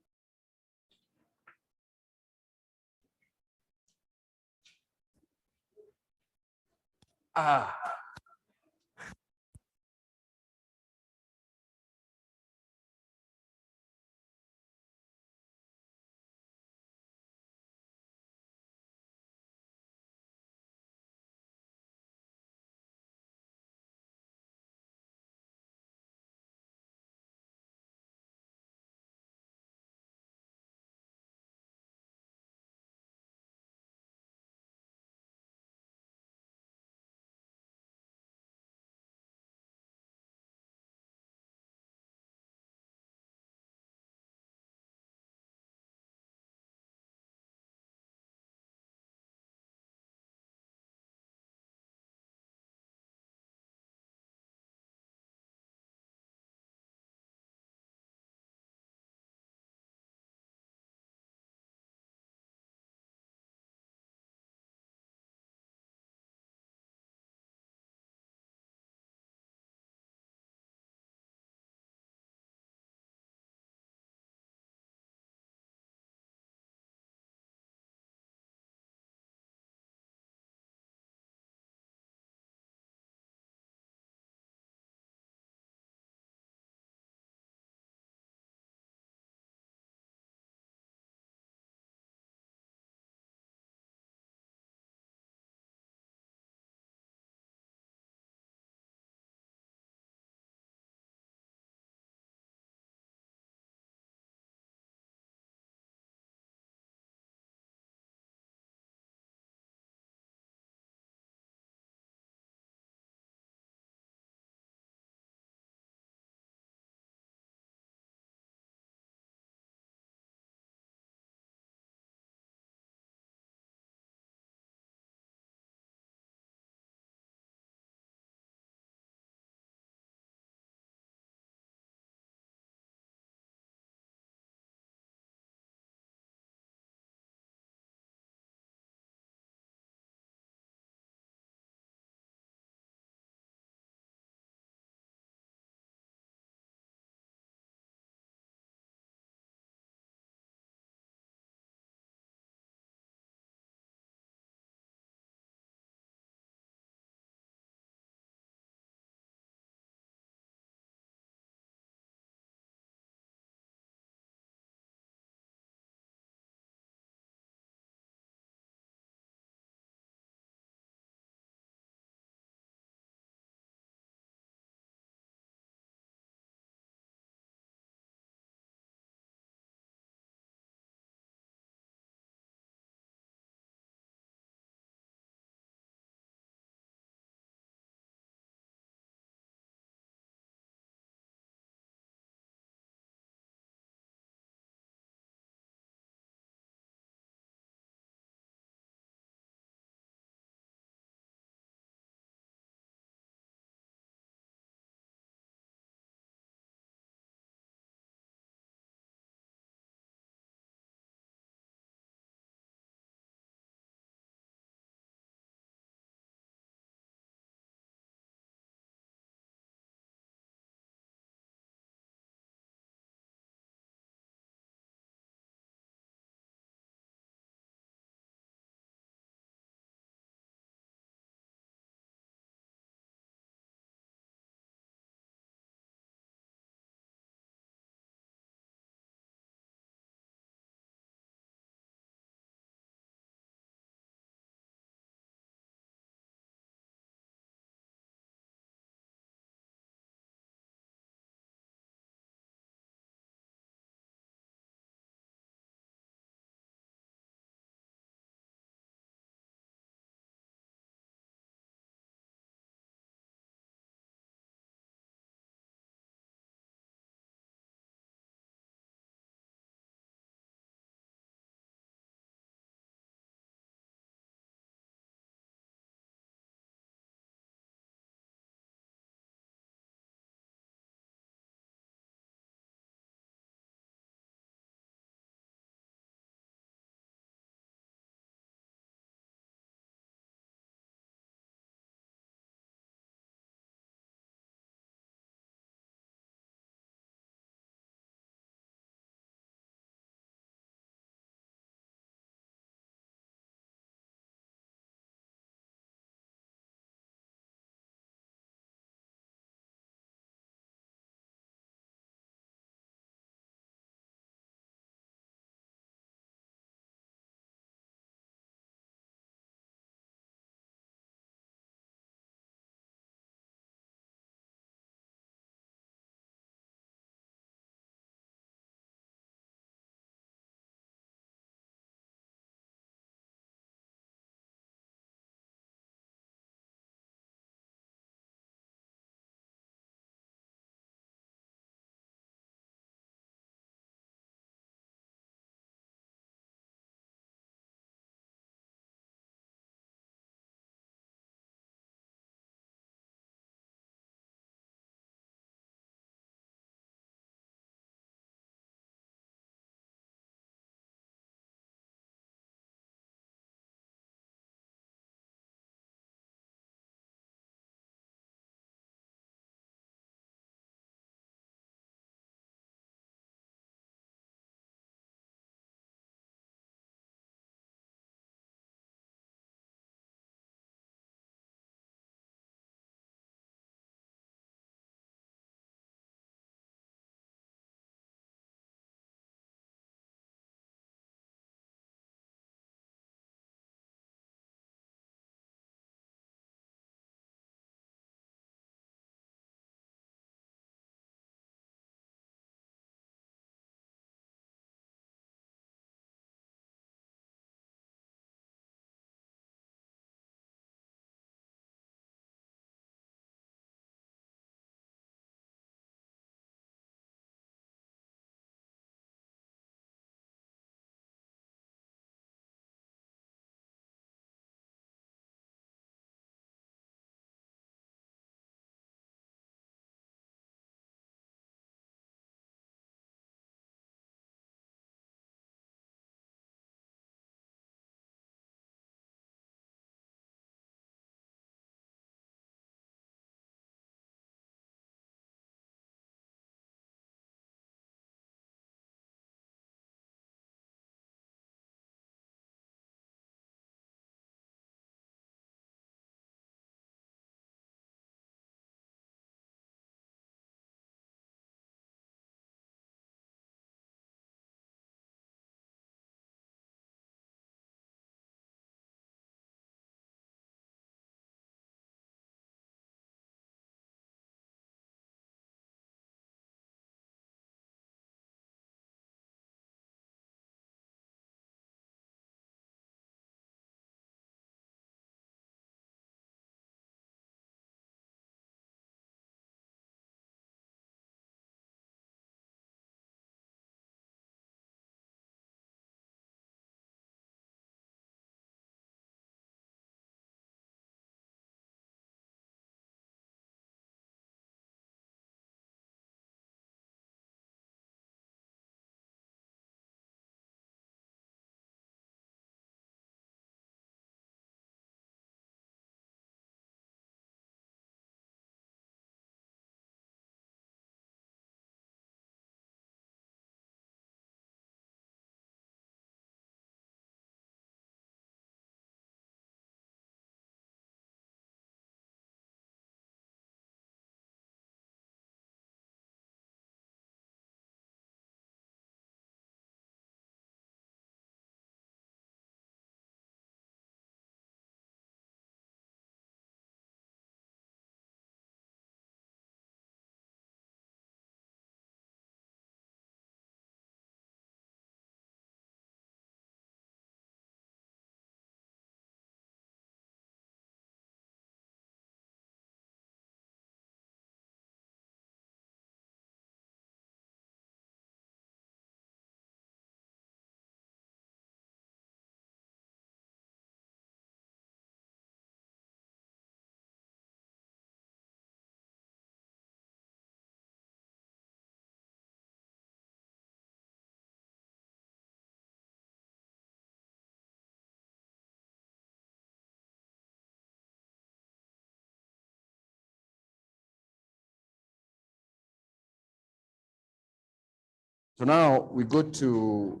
So now we go to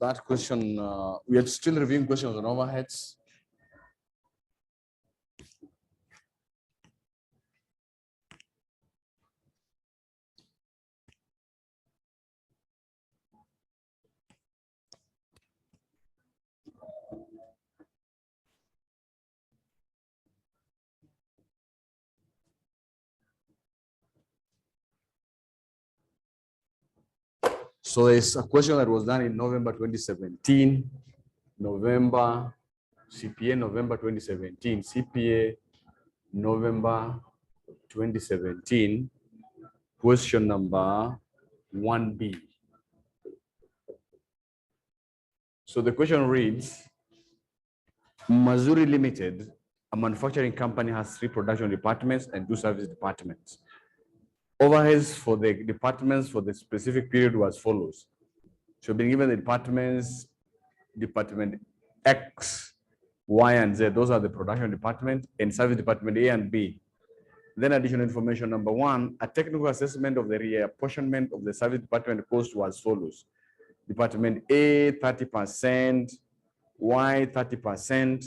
that question. We are still reviewing questions on overheads. So there's a question that was done in November 2017, November, CPA November 2017, CPA November 2017, question number 1B. So the question reads, Mazuri Limited, a manufacturing company, has 3 production departments and 2 service departments. Overheads for the departments for the specific period was as follows. So being given the departments, department X, Y, and Z, those are the production department, and service department A and B. Then additional information, number 1, a technical assessment of the reapportionment of the service department cost was as follows. Department A, 30%, Y, 30%,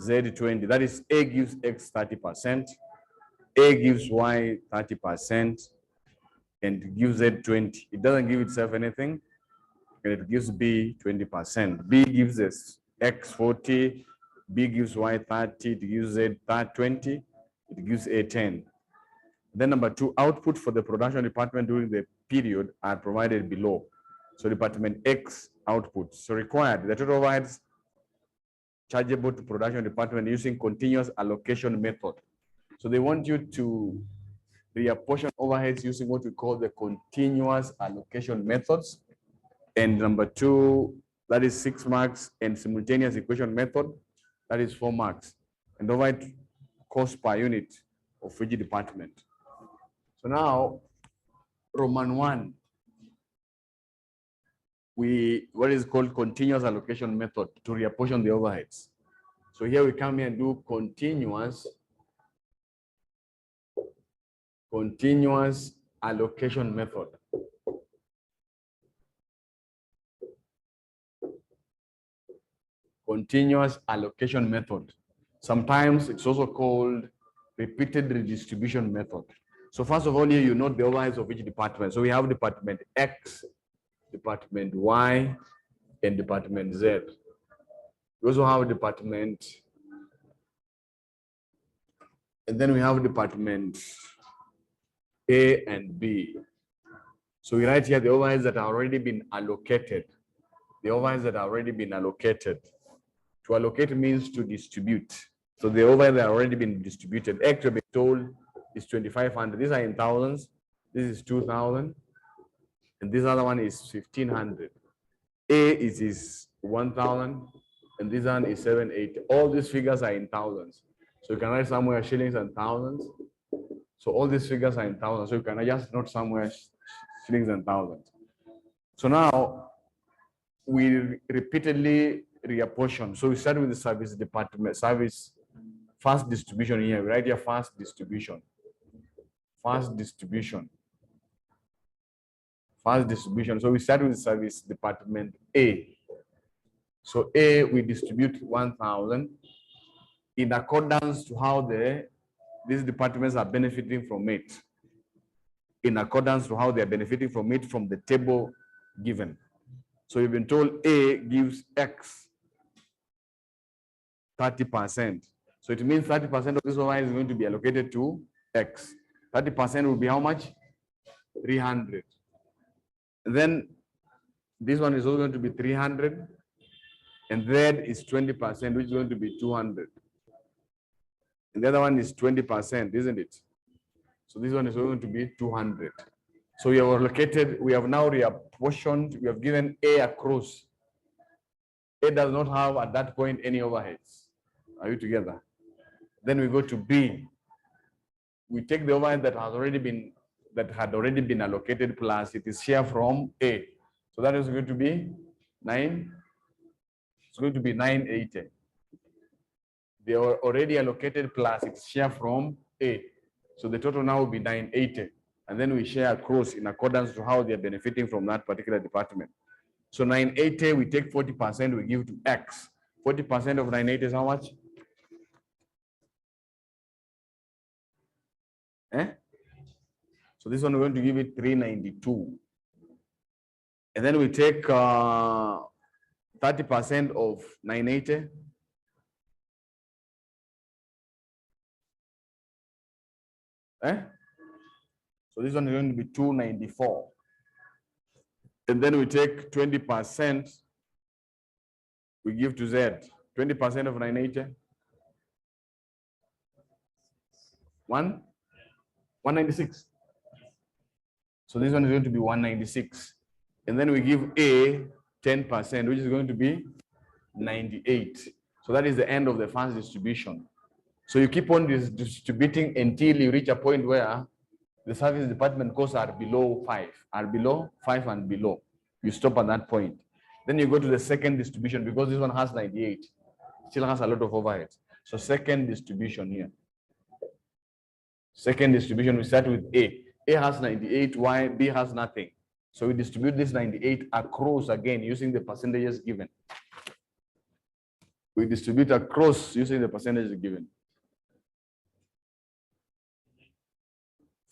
Z, 20. That is, A gives X 30%, A gives Y 30%, and gives Z 20. It doesn't give itself anything, and it gives B 20%. B gives us X 40, B gives Y 30, it gives Z 20, it gives A 10. Then number 2, output for the production department during the period are provided below. So department X output. So required, the total overheads chargeable to production department using continuous allocation method. So they want you to reapportion overheads using what we call the continuous allocation methods. And number 2, that is 6 marks, and simultaneous equation method, that is 4 marks. And overhead cost per unit of each department. So now, Roman 1, what is called continuous allocation method to reapportion the overheads. So here we come here and do continuous allocation method. Continuous allocation method. Sometimes it's also called repeated redistribution method. So first of all, here you note the overheads of each department. So we have department X, department Y, and department Z. We also have department, and then we have department A and B. So we write here the overheads that have already been allocated. The overheads that have already been allocated. To allocate means to distribute. So the overheads that have already been distributed. X, we've been told, is 2,500. These are in thousands. This is 2,000. And this other one is 1,500. A is 1,000. And this one is 780. All these figures are in thousands. So you can write somewhere shillings and thousands. So all these figures are in thousands. So you can just note somewhere shillings and thousands. So now we repeatedly reapportion. So we start with the service department, first distribution here. We write here first distribution. First distribution. So we start with the service department A. So A, we distribute 1,000 in accordance to how these departments are benefiting from it. In accordance to how they are benefiting from it from the table given. So you've been told A gives X 30%. So it means 30% of this overhead is going to be allocated to X. 30% will be how much? 300. Then this one is also going to be 300. And then is 20%, which is going to be 200. And the other one is 20%, isn't it? So this one is going to be 200. So we have allocated, we have now reapportioned, we have given A across. A does not have at that point any overheads. Are you together? Then we go to B. We take the overhead that had already been allocated plus it is share from A. So that is going to be 9. It's going to be 980. They are already allocated plus its share from A. So the total now will be 980. and then we share across in accordance to how they're benefiting from that particular department. So 980, we take 40%, we give to X. 40% of 980 is how much? So this one we're going to give it 392. And then we take 30% of 980. So this one is going to be 294. And then we take 20%, we give to Z. 20% of 980. 196. So this one is going to be 196. And then we give A 10%, which is going to be 98. So that is the end of the funds distribution. So you keep on distributing until you reach a point where the service department costs are below 5, and below. You stop at that point. Then you go to the second distribution because this one has 98. Still has a lot of overheads. So second distribution here. Second distribution, we start with A. A has 98, Y, B has nothing. So we distribute this 98 across again using the percentages given. We distribute across using the percentages given.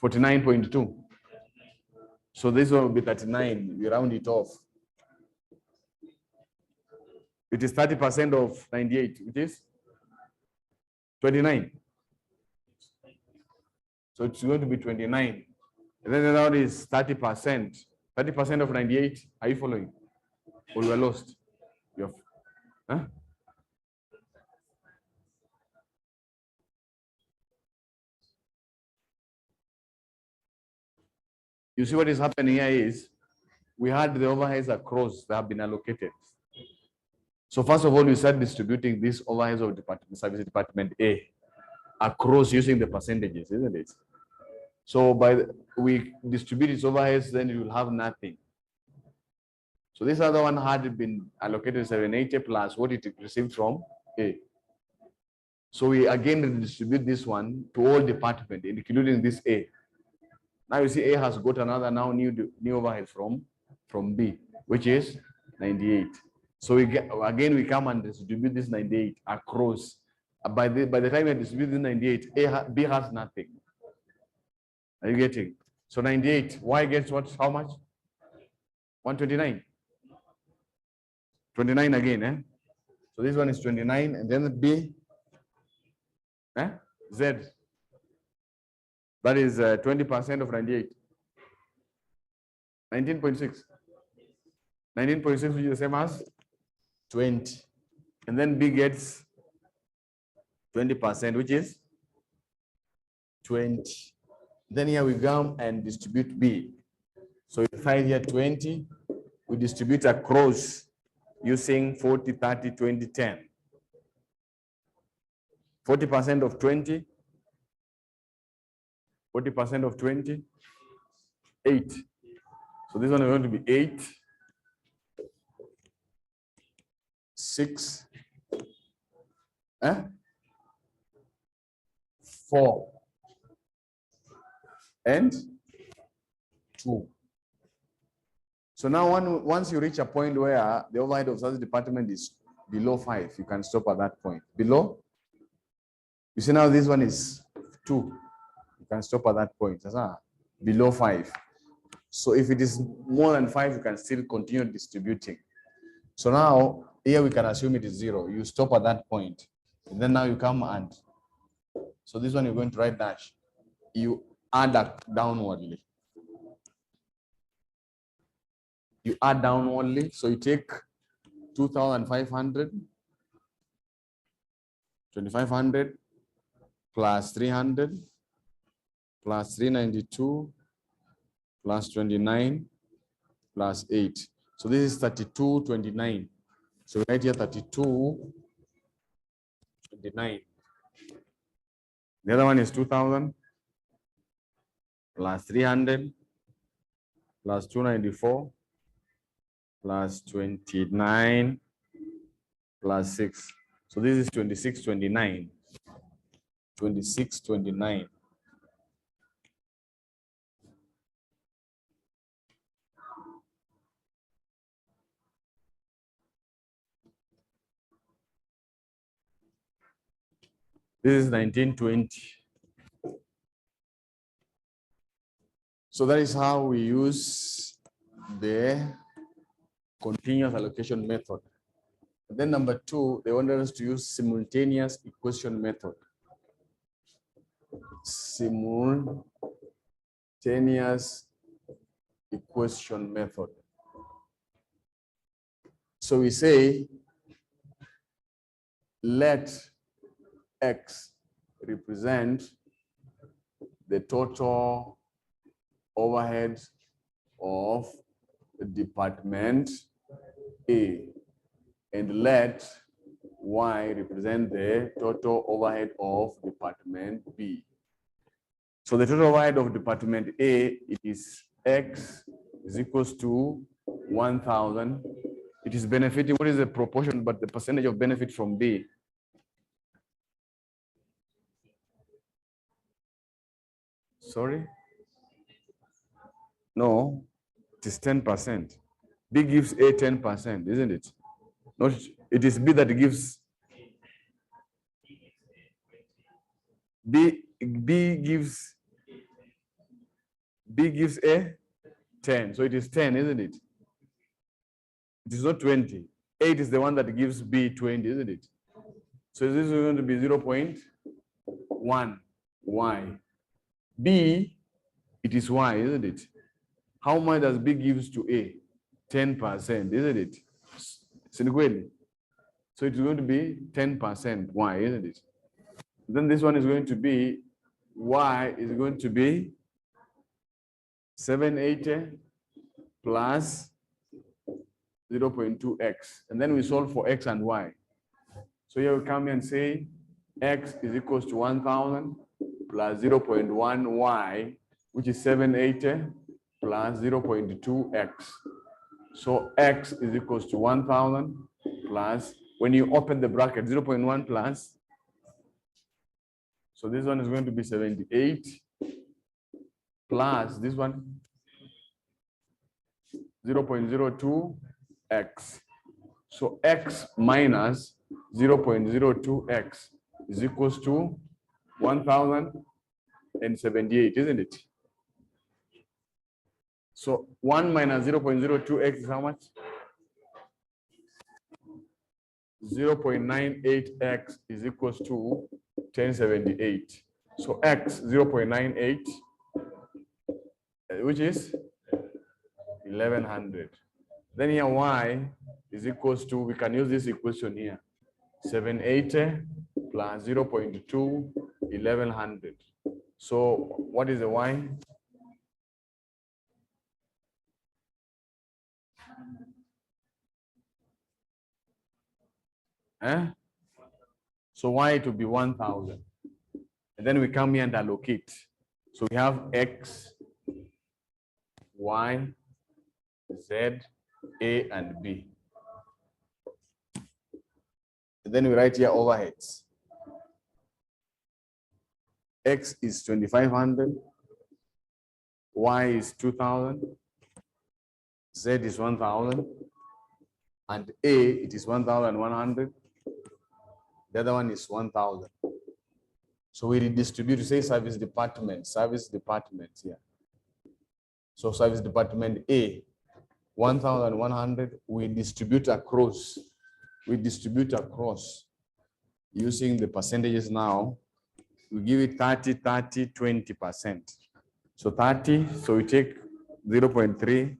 49.2. So this one will be 39. We round it off. It is 30% of 98. It is 29. So it's going to be 29. And then the other is 30%. 30% of 98. Are you following? Or you are lost? You have, You see what is happening here is we had the overheads across that have been allocated. So first of all, we start distributing these overheads of department, service department A across using the percentages, isn't it? So we distribute its overheads, then you will have nothing. So this other one had been allocated 780 plus what it received from A. So we again distribute this one to all departments, including this A. Now you see A has got another now new overhead from B, which is 98. So we come and distribute this 98 across. By the time we distribute this 98, B has nothing. Are you getting? So 98, Y gets what? How much? 129. 29 again, So this one is 29, and then B, Z. That is 20% of 98. 19.6. 19.6, which is the same as 20. And then B gets 20%, which is 20. Then here we come and distribute B. So we find here 20. We distribute across using 40, 30, 20, 10. 40% of 20. 40% of 20, 8. So this one is going to be 8, 6, 4, and 2. So now once you reach a point where the overhead of service department is below 5, you can stop at that point. Below, you see now this one is 2. You can stop at that point. Below 5. So if it is more than 5, you can still continue distributing. So now here we can assume it is 0. You stop at that point. And then now you come and so this one you're going to write dash. You add downwardly. You add downwardly. So you take 2,500, 2,500 plus 300. Plus 392 plus 29 plus 8. So this is 3229. So right here 3229. The other one is 2000 plus 300 plus 294 plus 29 plus 6. So this is 2629. 2629. This is 1920. So that is how we use the continuous allocation method. And then number 2, they wanted us to use simultaneous equation method. Simultaneous equation method. So we say, let X represent the total overhead of department A, and let Y represent the total overhead of department B. So the total overhead of department A, it is X is equals to 1,000. It is benefiting, what is the proportion, but the percentage of benefit from B? Sorry? No, it is 10%. B gives A 10%, isn't it? Not, it is B that gives B gives A 10. So it is 10, isn't it? It is not 20. 8 is the one that gives B 20, isn't it? So this is going to be 0.1 Y. B, it is Y, isn't it? How much does B gives to A? 10%, isn't it? So it is going to be 10% Y, isn't it? Then this one is going to be, Y is going to be 780 plus 0.2X. And then we solve for X and Y. So here we come and say X is equals to 1,000 plus 0.1 Y, which is 780 plus 0.2X. So X is equals to 1,000 plus, when you open the bracket, 0.1 plus, so this one is going to be 78 plus this one 0.02X. So X minus 0.02X is equals to 1,078, isn't it? So 1 minus 0.02X is how much? 0.98X is equals to 1078. So X 0.98, which is 1100. Then here Y is equals to, we can use this equation here, 780 plus 0.2, 1100. So what is the Y? So Y to be 1,000. And then we come here and allocate. So we have X, Y, Z, A, and B. And then we write here overheads. X is 2,500, Y is 2,000, Z is 1,000, and A, it is 1,100. The other one is 1,000. So we redistribute, say service departments here. So service department A, 1,100, we distribute across. Using the percentages now. We give it 30, 30, 20%. So 30, so we take 0.3.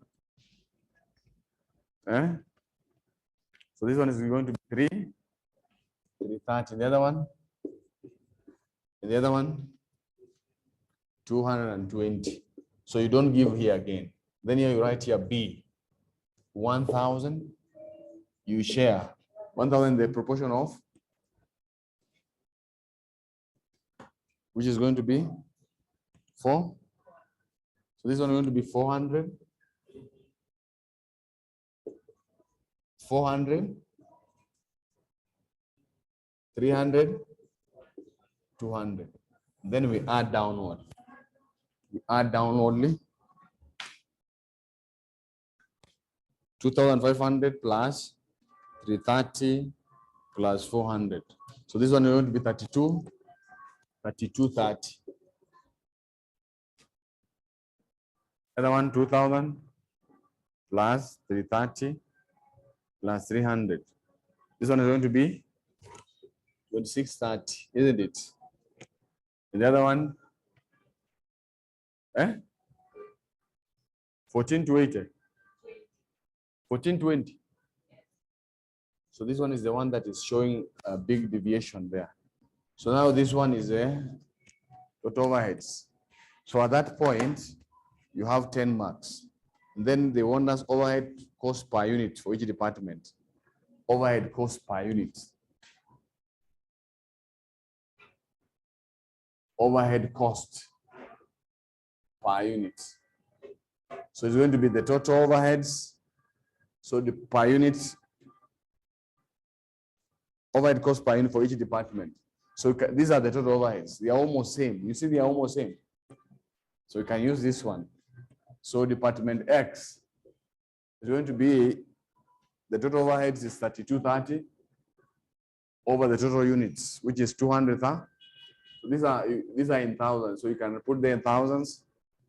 So this one is going to be 330. The other one, 220. So you don't give here again. Then here you write here B, 1,000. You share 1,000, the proportion of, which is going to be 4. So this one is going to be 400. 400, 300, 200. Then we add downward. We add downwardly. 2,500 plus 330 plus 400. So this one is going to be 32. 3230. Other one 2000 plus 330 plus 300. This one is going to be 2630, isn't it? And the other one, 1420. 1420. So this one is the one that is showing a big deviation there. So now this one is a total overheads. So at that point, you have 10 marks. And then they want us overhead cost per unit for each department. Overhead cost per unit. Overhead cost per unit. So it's going to be the total overheads. So the per unit, overhead cost per unit for each department. So these are the total overheads. They are almost same. You see, they are almost same. So you can use this one. So department X is going to be, the total overheads is 3230 over the total units, which is 200. Huh? So these are in thousands. So you can put them in thousands.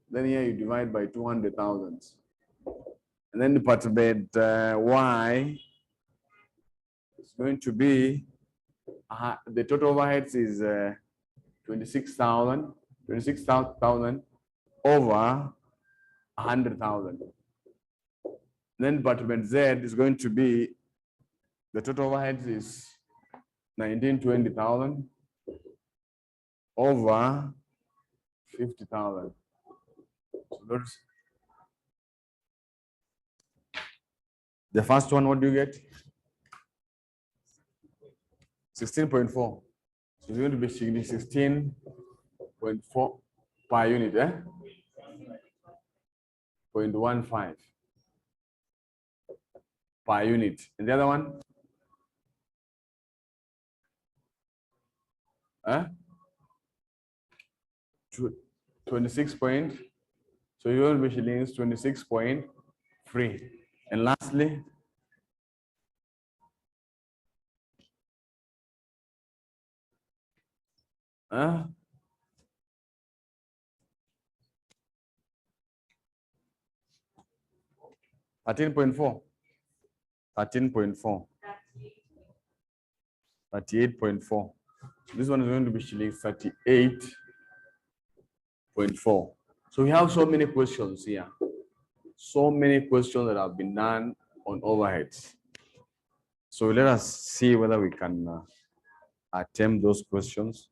Then here you divide by 200,000. And then department Y is going to be, the total overheads is 26,000 over 100,000. Then department Z is going to be, the total overheads is 1920,000 over 50,000. So those, the first one, what do you get? 16.4. So it's going to be 16.4 per unit, 0.15 per unit. And the other one? 26 point. So you will be shillings 26.3. And lastly, uh, 13.4. 13.4. 38.4. This one is going to be shillings 38.4. So we have so many questions here. So many questions that have been done on overheads. So let us see whether we can attempt those questions.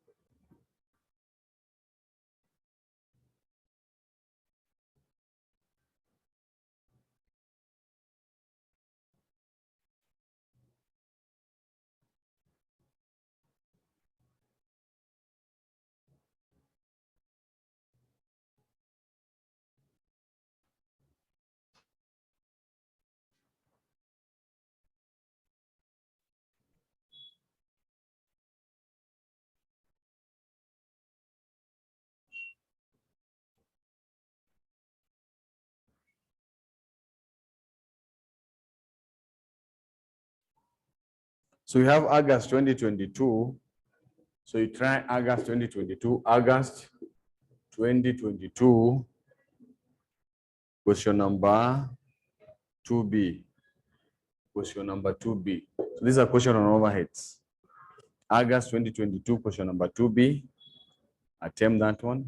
So you have August 2022. So you try August 2022. August 2022. Question number 2B. Question number 2B. So this is a question on overheads. August 2022, question number 2B. Attempt that one.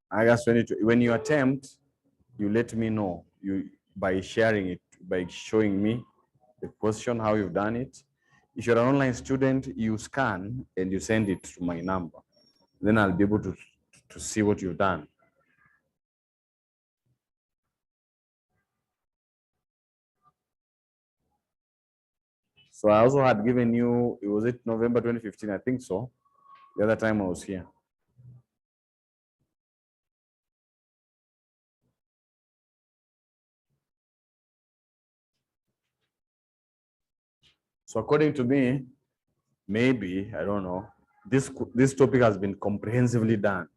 August 22. When you attempt, you let me know by sharing it, by showing me the question, how you've done it. If you're an online student, you scan and you send it to my number. Then I'll be able to see what you've done. So I also had given you, was it November 2015? I think so. The other time I was here. So according to me, maybe, I don't know, this topic has been comprehensively done.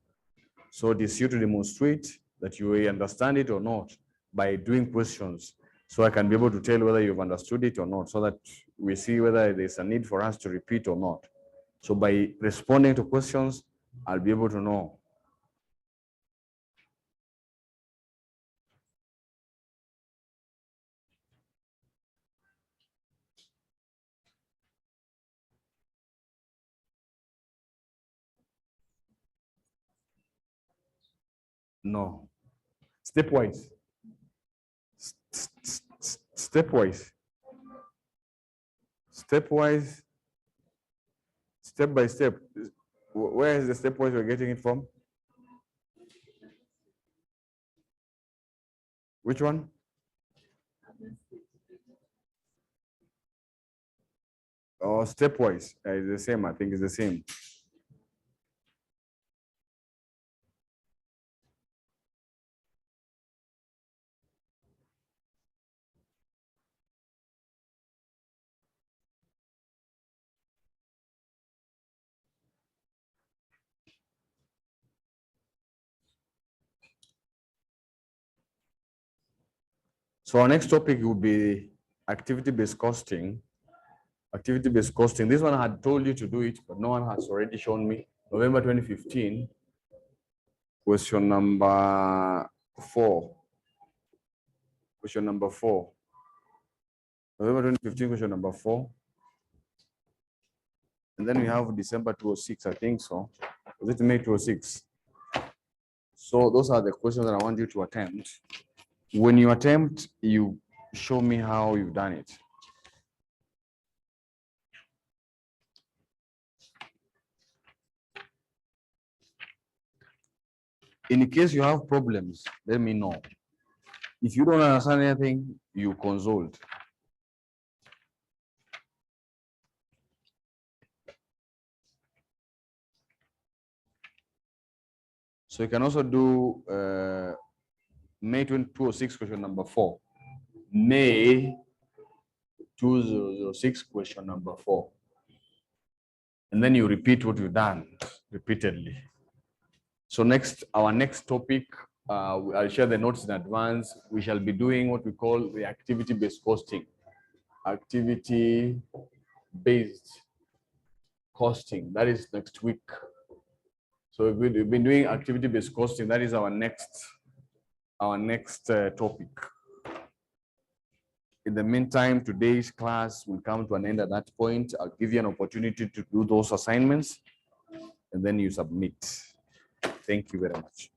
So it is you to demonstrate that you understand it or not by doing questions. So I can be able to tell whether you've understood it or not, so that we see whether there's a need for us to repeat or not. So by responding to questions, I'll be able to know. No. Stepwise. Stepwise. Stepwise. Step by step. Where is the stepwise we're getting it from? Which one? Oh, stepwise. It's the same. I think it's the same. So our next topic will be activity-based costing. Activity-based costing. This one I had told you to do it, but no one has already shown me. November 2015, question number 4. Question number 4. November 2015, question number 4. And then we have December 2006, I think so. Was it May 2006? So those are the questions that I want you to attempt. When you attempt, you show me how you've done it. In case you have problems, let me know. If you don't understand anything, you consult. So you can also do May 2006, question number 4. May 2006, question number 4. And then you repeat what you've done repeatedly. So next, our next topic, I'll share the notes in advance. We shall be doing what we call the activity-based costing. Activity-based costing, that is next week. So we've been doing activity-based costing. That is our next topic. In the meantime, today's class will come to an end at that point. I'll give you an opportunity to do those assignments, and then you submit. Thank you very much.